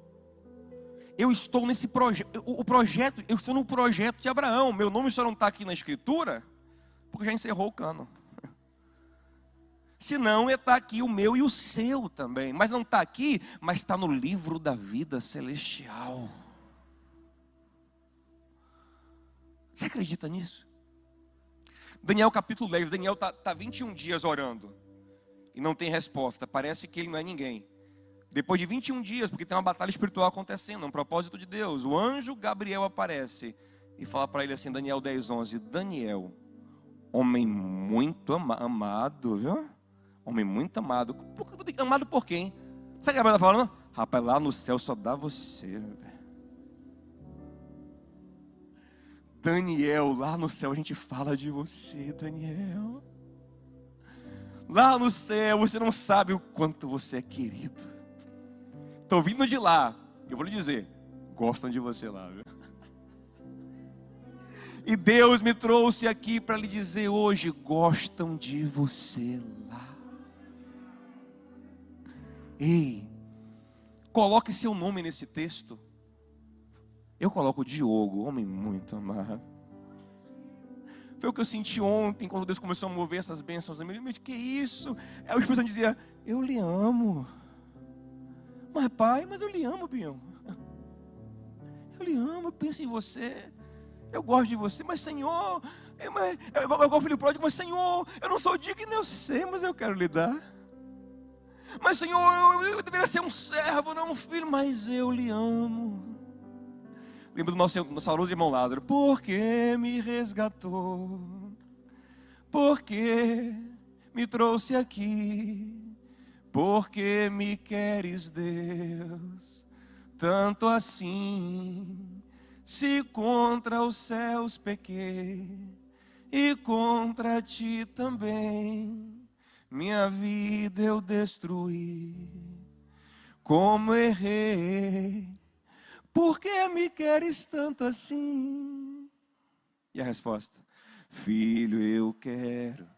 [SPEAKER 1] Eu estou nesse projeto. Eu estou no projeto de Abraão. Meu nome só não está aqui na escritura, porque já encerrou o cânon. Senão ia estar aqui o meu e o seu também. Mas não está aqui, mas está no livro da vida celestial. Você acredita nisso? Daniel capítulo 10. Daniel está 21 dias orando e não tem resposta. Parece que ele não é ninguém. Depois de 21 dias, porque tem uma batalha espiritual acontecendo, um propósito de Deus, o anjo Gabriel aparece e fala para ele assim, Daniel 10:11, Daniel, homem muito amado, viu? Homem muito amado. Amado por quem? Sabe o que Gabriel está falando? Rapaz, lá no céu só dá você. Daniel, lá no céu a gente fala de você, Daniel. Lá no céu você não sabe o quanto você é querido. Estou vindo de lá, eu vou lhe dizer, gostam de você lá, viu? E Deus me trouxe aqui para lhe dizer hoje, gostam de você lá. Ei, coloque seu nome nesse texto. Eu coloco Diogo, homem muito amado. Foi o que eu senti ontem, quando Deus começou a mover essas bênçãos na minha vida. Que isso? Aí o Espírito Santo dizia, eu lhe amo. Mas pai, mas eu lhe amo, Bião. Eu lhe amo, eu penso em você. Eu gosto de você, mas Senhor, eu gosto do filho pródigo, mas Senhor, eu não sou digno, eu sei, mas eu quero lhe dar. Mas Senhor, eu deveria ser um servo, não um filho, mas eu lhe amo. Lembro do nosso saudoso irmão Lázaro. Porque me resgatou, porque me trouxe aqui. Porque me queres, Deus, tanto assim, se contra os céus pequei, e contra ti também, minha vida eu destruí, como errei, porque me queres tanto assim? E a resposta, filho, eu quero.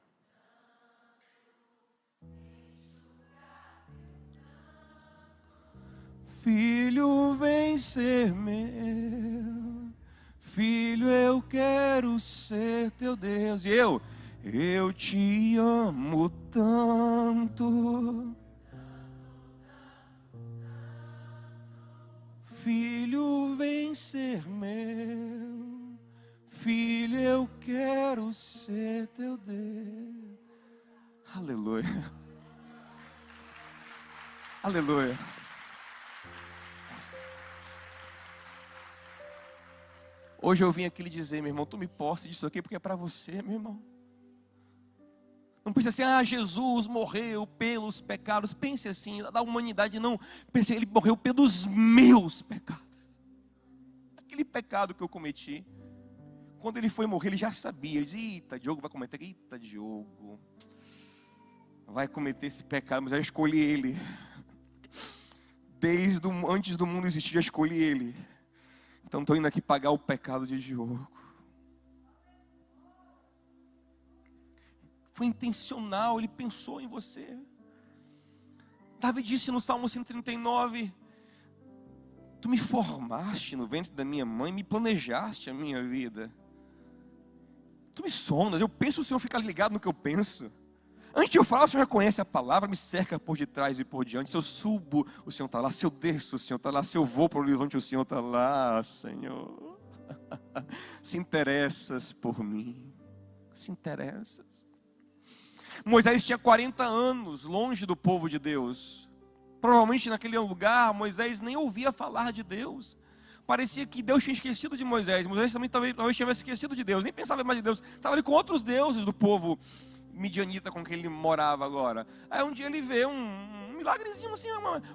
[SPEAKER 1] Filho, vem ser meu. Filho, eu quero ser teu Deus. E eu te amo tanto. Filho, vem ser meu. Filho, eu quero ser teu Deus. Aleluia. Aleluia. Hoje eu vim aqui lhe dizer, meu irmão, tome posse disso aqui, porque é para você, meu irmão. Não precisa ser, Jesus morreu pelos pecados. Pense assim, da humanidade não. Pense, ele morreu pelos meus pecados. Aquele pecado que eu cometi. Quando ele foi morrer, ele já sabia. Ele disse, eita, Diogo vai cometer. Eita, Diogo vai cometer esse pecado, mas eu escolhi ele. Desde antes do mundo existir, eu escolhi ele. Então estou indo aqui pagar o pecado de Diogo. Foi intencional, ele pensou em você. Davi disse no Salmo 139, tu me formaste no ventre da minha mãe, me planejaste a minha vida. Tu me sondas, eu penso, o Senhor fica ligado no que eu penso. Antes de eu falar, o Senhor já conhece a palavra, me cerca por detrás e por diante. Se eu subo, o Senhor está lá. Se eu desço, o Senhor está lá. Se eu vou para o horizonte, o Senhor está lá, Senhor. Se interessas por mim. Se interessas. Moisés tinha 40 anos, longe do povo de Deus. Provavelmente naquele lugar, Moisés nem ouvia falar de Deus. Parecia que Deus tinha esquecido de Moisés. Moisés também talvez tivesse esquecido de Deus. Nem pensava mais em Deus. Estava ali com outros deuses do povo midianita com quem ele morava agora. Aí um dia ele vê um milagrezinho assim,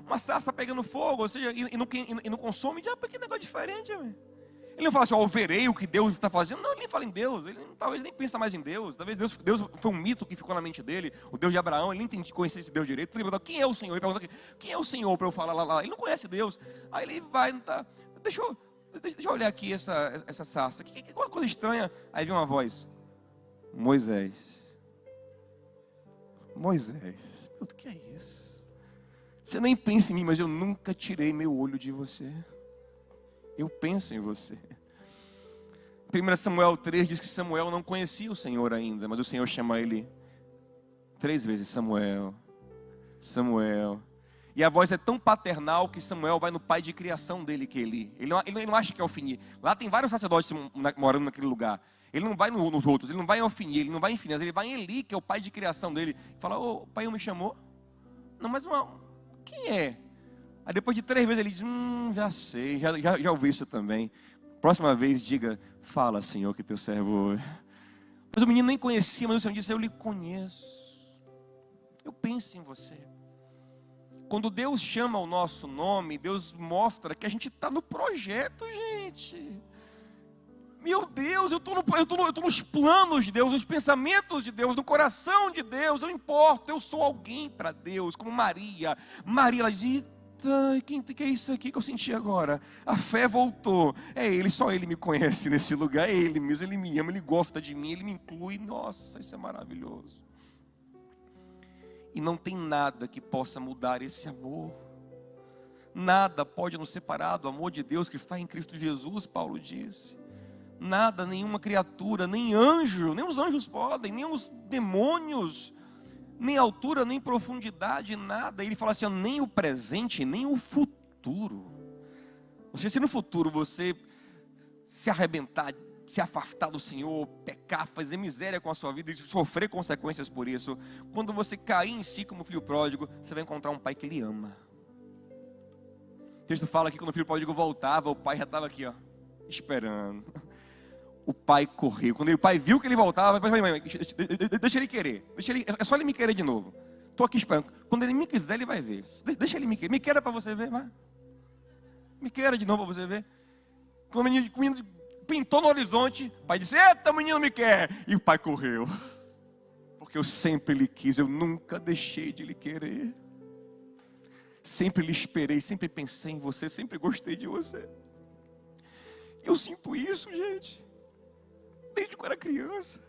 [SPEAKER 1] uma sarça pegando fogo, ou seja, e não consome. Diz, que negócio diferente, meu. Ele não fala assim, eu verei o que Deus está fazendo. Não, ele nem fala em Deus. Ele talvez nem pensa mais em Deus. Talvez Deus foi um mito que ficou na mente dele. O Deus de Abraão, ele nem conhecia esse Deus direito. Ele pergunta, quem é o Senhor? Ele pergunta, quem é o Senhor para eu falar lá? Ele não conhece Deus. Aí ele vai, tá, deixa eu olhar aqui essa sarça. Que coisa estranha. Aí vem uma voz. Moisés. O que é isso? Você nem pensa em mim, mas eu nunca tirei meu olho de você. Eu penso em você. 1 Samuel 3 diz que Samuel não conhecia o Senhor ainda, mas o Senhor chama ele 3 vezes, Samuel, Samuel. E a voz é tão paternal que Samuel vai no pai de criação dele, que Eli. Ele não acha que é Ofni. Lá tem vários sacerdotes morando naquele lugar. Ele não vai nos outros, ele não vai em Ofni, ele não vai em Finéias, ele vai em Eli, que é o pai de criação dele. Fala, ô, pai, me chamou? Não, mas quem é? Aí depois de 3 vezes ele diz, já sei, já ouvi isso também. Próxima vez diga, fala, Senhor, que teu servo... Mas o menino nem conhecia, mas o Senhor disse, eu lhe conheço. Eu penso em você. Quando Deus chama o nosso nome, Deus mostra que a gente está no projeto, gente. Meu Deus, eu estou nos planos de Deus, nos pensamentos de Deus, no coração de Deus. Eu importo, eu sou alguém para Deus, como Maria. Maria, ela diz, que é isso aqui que eu senti agora? A fé voltou. É Ele, só Ele me conhece nesse lugar. É Ele mesmo, Ele me ama, Ele gosta de mim, Ele me inclui. Nossa, isso é maravilhoso. E não tem nada que possa mudar esse amor. Nada pode nos separar do amor de Deus que está em Cristo Jesus, Paulo disse. Nada, nenhuma criatura, nem anjo, nem os anjos podem, nem os demônios, nem altura, nem profundidade, nada. Ele fala assim, nem o presente, nem o futuro. Ou seja, se no futuro você se arrebentar, se afastar do Senhor, pecar, fazer miséria com a sua vida e sofrer consequências por isso, quando você cair em si como filho pródigo, você vai encontrar um pai que lhe ama. O texto fala que quando o filho pródigo voltava, o pai já estava aqui, ó, esperando. O pai correu. Quando o pai viu que ele voltava, deixa ele querer. É só ele me querer de novo. Estou aqui esperando. Quando ele me quiser, ele vai ver. Deixa ele me querer. Me queira para você ver, vai. Me queira de novo para você ver. Quando o menino pintou no horizonte, o pai disse, eita, o menino me quer. E o pai correu. Porque eu sempre lhe quis, eu nunca deixei de lhe querer. Sempre lhe esperei, sempre pensei em você, sempre gostei de você. Eu sinto isso, gente. Desde que eu era criança.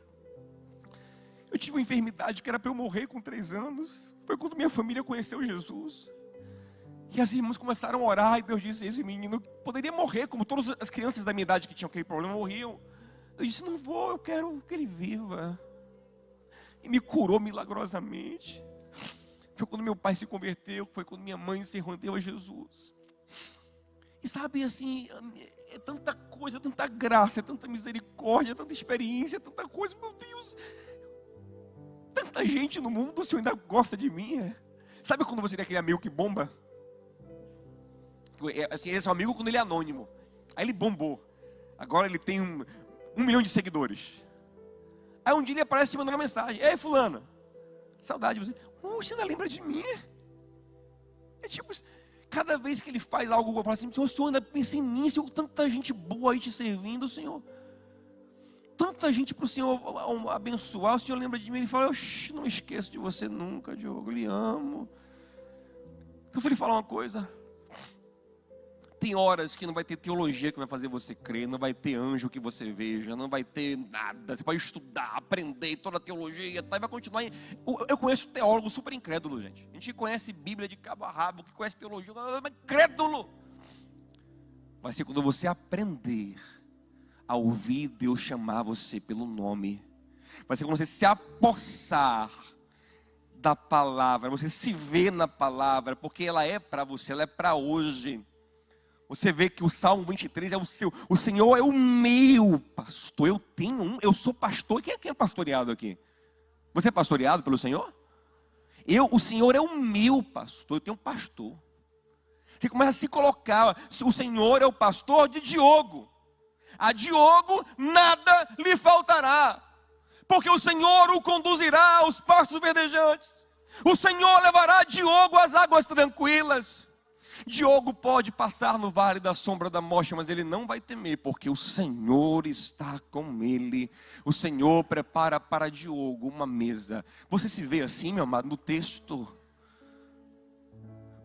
[SPEAKER 1] Eu tive uma enfermidade que era para eu morrer com 3 anos. Foi quando minha família conheceu Jesus. E as irmãs começaram a orar. E Deus disse, esse menino poderia morrer, como todas as crianças da minha idade que tinham aquele problema morriam. Eu disse, não vou, eu quero que ele viva. E me curou milagrosamente. Foi quando meu pai se converteu. Foi quando minha mãe se rendeu a Jesus. E sabe assim, é tanta coisa, tanta graça, é tanta misericórdia, tanta experiência, tanta coisa, meu Deus. Tanta gente no mundo, o Senhor ainda gosta de mim. Sabe quando você tem aquele amigo que bomba? Assim, esse é um amigo quando ele é anônimo. Aí ele bombou. Agora ele tem 1 milhão de seguidores. Aí um dia ele aparece e mandando uma mensagem. Ei, fulana, saudade de você. Você ainda lembra de mim? É tipo... Cada vez que ele faz algo, eu falo assim, Senhor, o Senhor ainda pensa em mim, Senhor, tanta gente boa aí te servindo, Senhor. Tanta gente para o Senhor abençoar, o Senhor lembra de mim, ele fala, não esqueço de você nunca, Diogo, eu lhe amo. Eu vou lhe falar uma coisa. Tem horas que não vai ter teologia que vai fazer você crer, não vai ter anjo que você veja, não vai ter nada. Você pode estudar, aprender toda a teologia e vai continuar. Eu conheço teólogo super incrédulo, gente. A gente conhece Bíblia de cabo a rabo, que conhece teologia, mas incrédulo. Vai ser quando você aprender a ouvir Deus chamar você pelo nome. Vai ser quando você se apossar da palavra, você se vê na palavra, porque ela é para você, ela é para hoje. Você vê que o Salmo 23 é o seu, o Senhor é o meu pastor, eu sou pastor. Quem é pastoreado aqui? Você é pastoreado pelo Senhor? O Senhor é o meu pastor, eu tenho um pastor. Você começa a se colocar, o Senhor é o pastor de Diogo. A Diogo nada lhe faltará, porque o Senhor o conduzirá aos pastos verdejantes. O Senhor levará Diogo às águas tranquilas. Diogo pode passar no vale da sombra da morte, mas ele não vai temer, porque o Senhor está com ele. O Senhor prepara para Diogo uma mesa. Você se vê assim, meu amado, no texto?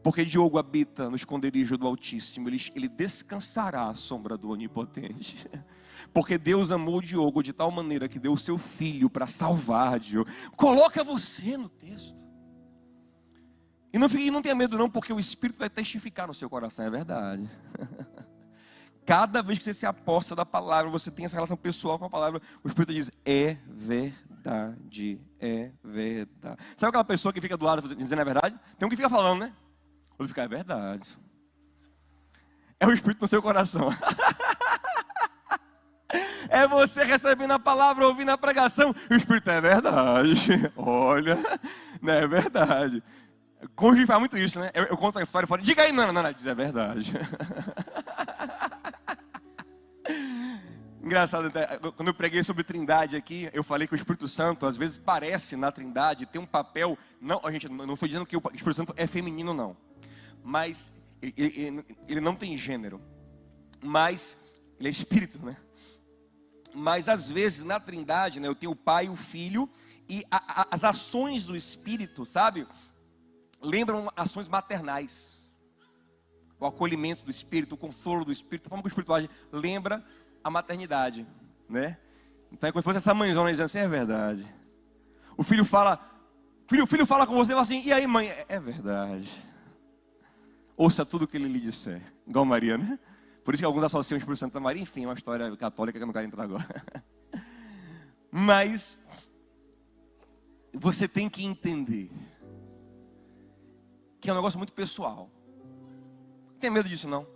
[SPEAKER 1] Porque Diogo habita no esconderijo do Altíssimo, ele descansará à sombra do Onipotente. Porque Deus amou Diogo de tal maneira que deu o seu filho para salvar Diogo. Coloca você no texto. E não tenha medo não, porque o Espírito vai testificar no seu coração, é verdade. Cada vez que você se aposta da palavra, você tem essa relação pessoal com a palavra, o Espírito diz, é verdade, é verdade. Sabe aquela pessoa que fica do lado dizendo é verdade? Tem um que fica falando, né? Outro fica, é verdade. É o Espírito no seu coração. É você recebendo a palavra, ouvindo a pregação, o Espírito é verdade. Olha, não é verdade. Cônjuge faz muito isso, né? Eu conto a história e falo, diga aí, não, diz, é verdade. Engraçado, quando eu preguei sobre Trindade aqui, eu falei que o Espírito Santo, às vezes, parece na Trindade, tem um papel, não, a gente não estou dizendo que o Espírito Santo é feminino, não. Mas, ele não tem gênero. Mas, ele é Espírito, né? Mas, às vezes, na Trindade, né, eu tenho o Pai e o Filho, e as ações do Espírito, sabe? Lembram ações maternais. O acolhimento do Espírito, o consolo do Espírito, a forma que o Espírito age, lembra a maternidade, né? Então é como se fosse essa mãezona dizendo assim, é verdade. O filho fala com você e fala assim, e aí mãe, é verdade. Ouça tudo o que ele lhe disser. Igual Maria, né? Por isso que alguns associam o Espírito Santo a Maria, enfim, é uma história católica que eu não quero entrar agora. Mas você tem que entender que é um negócio muito pessoal. Não tem medo disso não.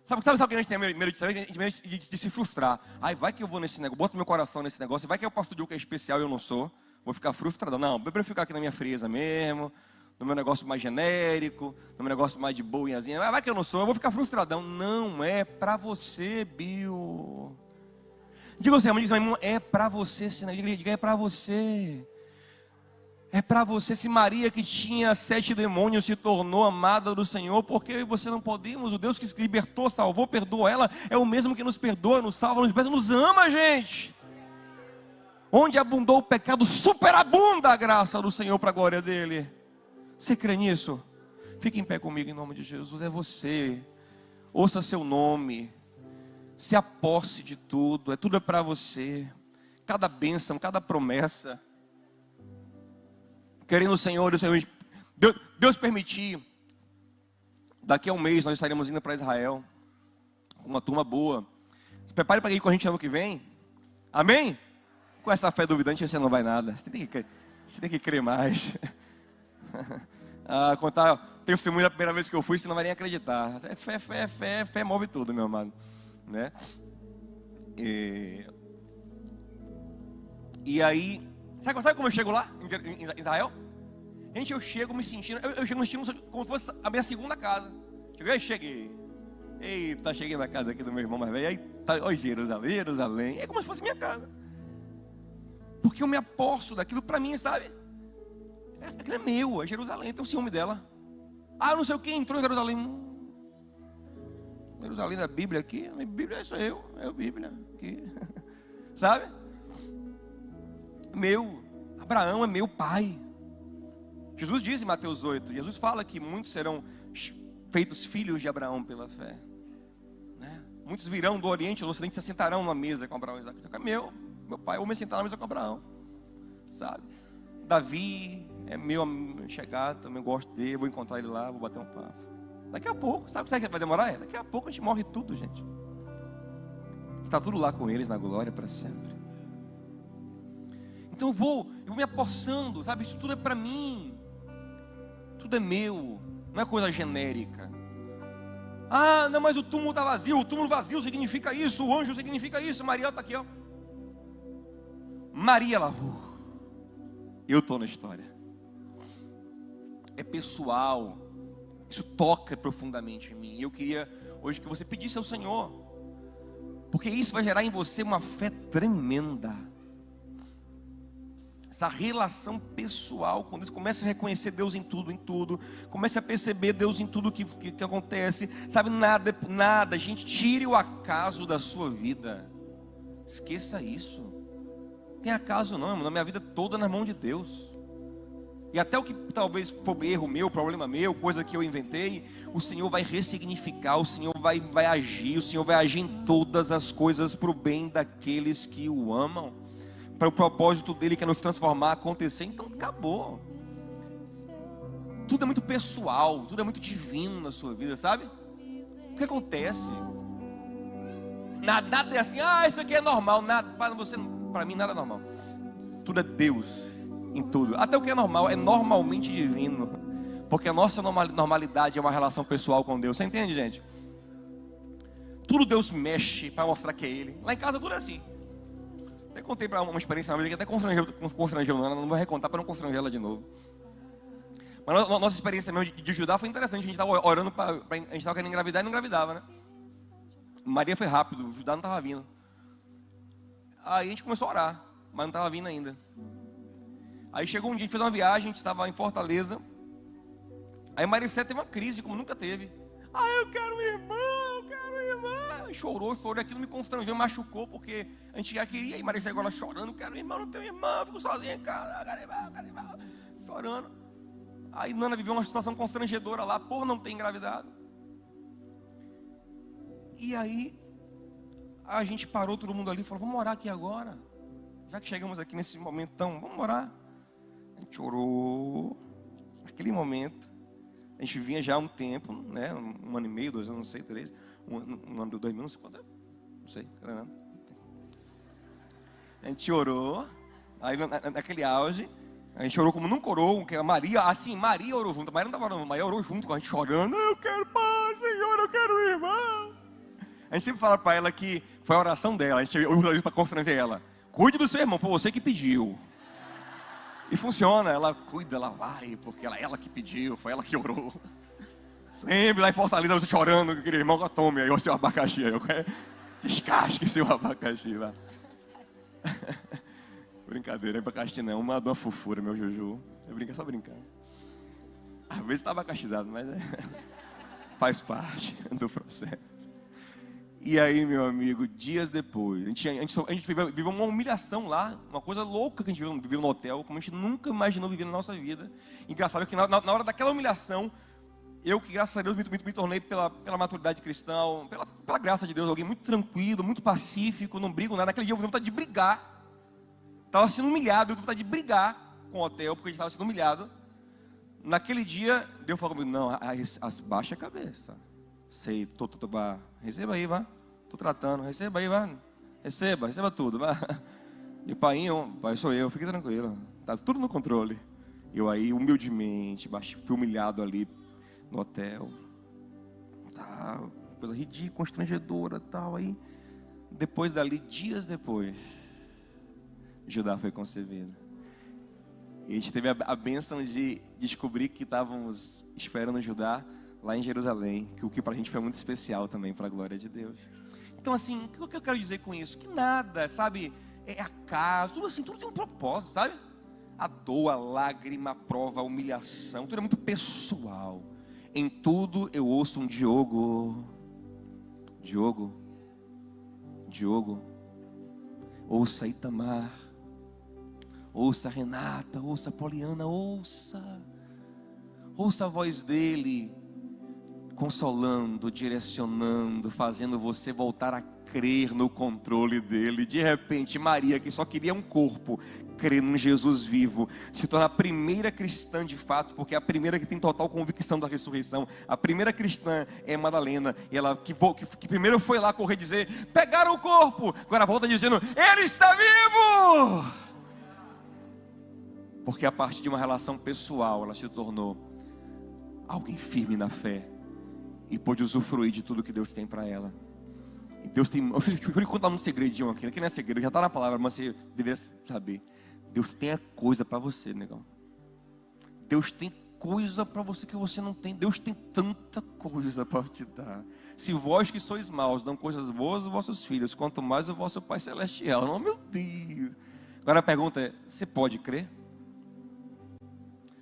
[SPEAKER 1] Sabe que a gente tem medo disso? A gente tem medo de se frustrar. Ai, vai que eu vou nesse negócio, boto meu coração nesse negócio, vai que eu posso dizer que é especial e eu não sou. Vou ficar frustrado. Não, eu prefiro ficar aqui na minha frieza mesmo, no meu negócio mais genérico, no meu negócio mais de boinhazinha. Vai que eu não sou, eu vou ficar frustradão. Não é pra você, Bill. Diga assim, irmão, é pra você, diga, é pra você. É para você. Se Maria, que tinha 7 demônios, se tornou amada do Senhor, porque você não podemos? O Deus que se libertou, salvou, perdoou ela, é o mesmo que nos perdoa, nos salva, nos liberta, nos ama, gente. Onde abundou o pecado, superabunda a graça do Senhor para a glória dele. Você crê nisso? Fique em pé comigo em nome de Jesus. É você. Ouça seu nome. Se aposse de tudo. Tudo é para você. Cada bênção, cada promessa. Querendo o Senhor, Deus permitir, daqui a um mês nós estaremos indo para Israel, com uma turma boa. Se prepare para ir com a gente ano que vem. Amém? Com essa fé duvidante você não vai nada. Você tem que crer mais. Contar testemunho da primeira vez que eu fui, você não vai nem acreditar. Fé move tudo, meu amado, né? E aí, sabe como eu chego lá, em Israel? Gente, eu chego me sentindo como se fosse a minha segunda casa. Cheguei. Eita, cheguei na casa aqui do meu irmão mais velho. Aí tá, ó, Jerusalém. É como se fosse minha casa. Porque eu me aposto daquilo para mim, sabe? Aquilo é meu, é Jerusalém, tem um ciúme dela. Não sei o que, entrou em Jerusalém. Jerusalém da Bíblia aqui, a Bíblia sou eu, é a Bíblia aqui. Sabe? Meu, Abraão é meu pai. Jesus diz em Mateus 8, Jesus fala que muitos serão feitos filhos de Abraão pela fé, né? Muitos virão do Oriente ou do Ocidente e se sentarão numa mesa com Abraão e Isaac. É meu pai, ou me sentar na mesa com Abraão, sabe? Davi é meu chegado, também gosto dele, vou encontrar ele lá, vou bater um papo. Daqui a pouco, sabe que vai demorar? Daqui a pouco a gente morre tudo, gente. Está tudo lá com eles na glória para sempre. Então eu vou me apossando, sabe? Isso tudo é para mim. Tudo é meu. Não é coisa genérica. Ah, não, mas o túmulo está vazio. O túmulo vazio significa isso. O anjo significa isso. Maria está aqui, ó. Maria lá. Eu estou na história. É pessoal. Isso toca profundamente em mim. E eu queria hoje que você pedisse ao Senhor, porque isso vai gerar em você uma fé tremenda. Essa relação pessoal, quando você começa a reconhecer Deus em tudo, começa a perceber Deus em tudo que acontece, sabe, nada, gente, tire o acaso da sua vida, esqueça isso, não tem acaso não, na minha vida toda na mão de Deus, e até o que talvez for erro meu, problema meu, coisa que eu inventei, o Senhor vai ressignificar, o Senhor vai agir, o Senhor vai agir em todas as coisas para o bem daqueles que o amam, para o propósito dele que é nos transformar, acontecer. Então acabou. Tudo é muito pessoal, tudo é muito divino na sua vida, sabe? O que acontece? Nada é assim, isso aqui é normal. Nada, para mim nada é normal. Tudo é Deus em tudo. Até o que é normal é normalmente divino, porque a nossa normalidade é uma relação pessoal com Deus. Você entende, gente? Tudo Deus mexe para mostrar que é Ele. Lá em casa tudo é assim. Até contei para uma experiência na vida que até constrangeu ela, não vou recontar para não constranger ela de novo. Mas a nossa experiência mesmo de Judá foi interessante. A gente estava orando, a gente estava querendo engravidar e não engravidava, né? Maria foi rápido, Judá não estava vindo. Aí a gente começou a orar, mas não estava vindo ainda. Aí chegou um dia, a gente fez uma viagem, a gente estava em Fortaleza. Aí Maricé teve uma crise, como nunca teve. Eu quero um irmão, eu quero um irmão. Chorou, aquilo me constrangeu, machucou, porque a gente já queria. E Maricé agora chorando, quero um irmão, não tenho irmão, fico sozinha em casa, quero irmão, chorando. Aí Nana viveu uma situação constrangedora lá, por não ter engravidado. E aí, a gente parou todo mundo ali e falou, vamos orar aqui agora. Já que chegamos aqui nesse momento, então, vamos orar. A gente orou, naquele momento. A gente vinha já há um tempo, né? Um ano e meio, 2 anos, não sei, 3. Um ano, 2 mil, não sei quanto é. Não sei. A gente orou. Aí naquele auge, a gente orou como nunca orou. Que a Maria, assim, Maria orou junto. Maria não estava orando, Maria orou junto com a gente chorando. Eu quero paz, Senhor, eu quero um irmão. A gente sempre fala para ela que foi a oração dela. A gente usa isso para constranger ela. Cuide do seu irmão, foi você que pediu. E funciona, ela cuida, ela vai, porque ela que pediu, foi ela que orou. Lembre lá em Fortaleza, você chorando, aquele irmão, tome aí o seu abacaxi. Descasque seu abacaxi, vai. Brincadeira, abacaxi não, uma fofura, meu Juju. Só brincando. Às vezes está abacaxizado, mas faz parte do processo. E aí, meu amigo, dias depois, a gente viveu uma humilhação lá, uma coisa louca que a gente viveu no hotel, como a gente nunca imaginou viver na nossa vida. Engraçado que na hora daquela humilhação, eu que graças a Deus me tornei pela maturidade cristã, pela graça de Deus, alguém muito tranquilo, muito pacífico, não brigo nada. Naquele dia eu tive vontade de brigar, estava sendo humilhado, eu tive vontade de brigar com o hotel, porque a gente estava sendo humilhado. Naquele dia, Deus falou comigo, não, baixa a cabeça. Sei, receba aí, vá. Estou tratando, receba aí, vá. Receba tudo, vá. E o pai sou eu, fique tranquilo. Está tudo no controle. Eu aí, humildemente, fui humilhado ali no hotel. Tá, coisa ridícula, constrangedora, tal. Aí, depois dali, dias depois, Judá foi concebida. E a gente teve a bênção de descobrir que estávamos esperando Judá lá em Jerusalém, que o que para a gente foi muito especial também, para a glória de Deus. Então assim, o que eu quero dizer com isso? Que nada, sabe, é acaso, tudo assim, tudo tem um propósito, sabe? A dor, a lágrima, a prova, a humilhação, tudo é muito pessoal. Em tudo eu ouço um Diogo, ouça Itamar, ouça Renata, ouça Poliana, ouça a voz dele, consolando, direcionando, fazendo você voltar a crer no controle dele. De repente, Maria, que só queria um corpo, crer num Jesus vivo, se torna a primeira cristã de fato, porque é a primeira que tem total convicção da ressurreição. A primeira cristã é Madalena, e ela que primeiro foi lá correr dizer, pegaram o corpo, agora volta dizendo, ele está vivo! Porque a partir de uma relação pessoal, ela se tornou alguém firme na fé e pôde usufruir de tudo que Deus tem para ela. E Deus tem, deixa eu lhe contar um segredinho aqui não é segredo, já está na palavra, mas você deveria saber. Deus tem a coisa para você, negão. Deus tem coisa para você que você não tem. Deus tem tanta coisa para te dar. Se vós que sois maus dão coisas boas aos vossos filhos, quanto mais o vosso Pai Celestial. Oh, meu Deus. Agora a pergunta é, você pode crer?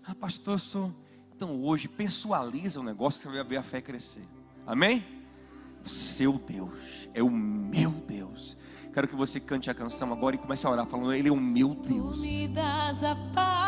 [SPEAKER 1] Ah, pastor, eu sou... Então hoje, pessoaliza o negócio, você vai ver a fé crescer. Amém? O seu Deus é o meu Deus. Quero que você cante a canção agora e comece a orar, falando, Ele é o meu Deus.
[SPEAKER 2] Tu me das a paz.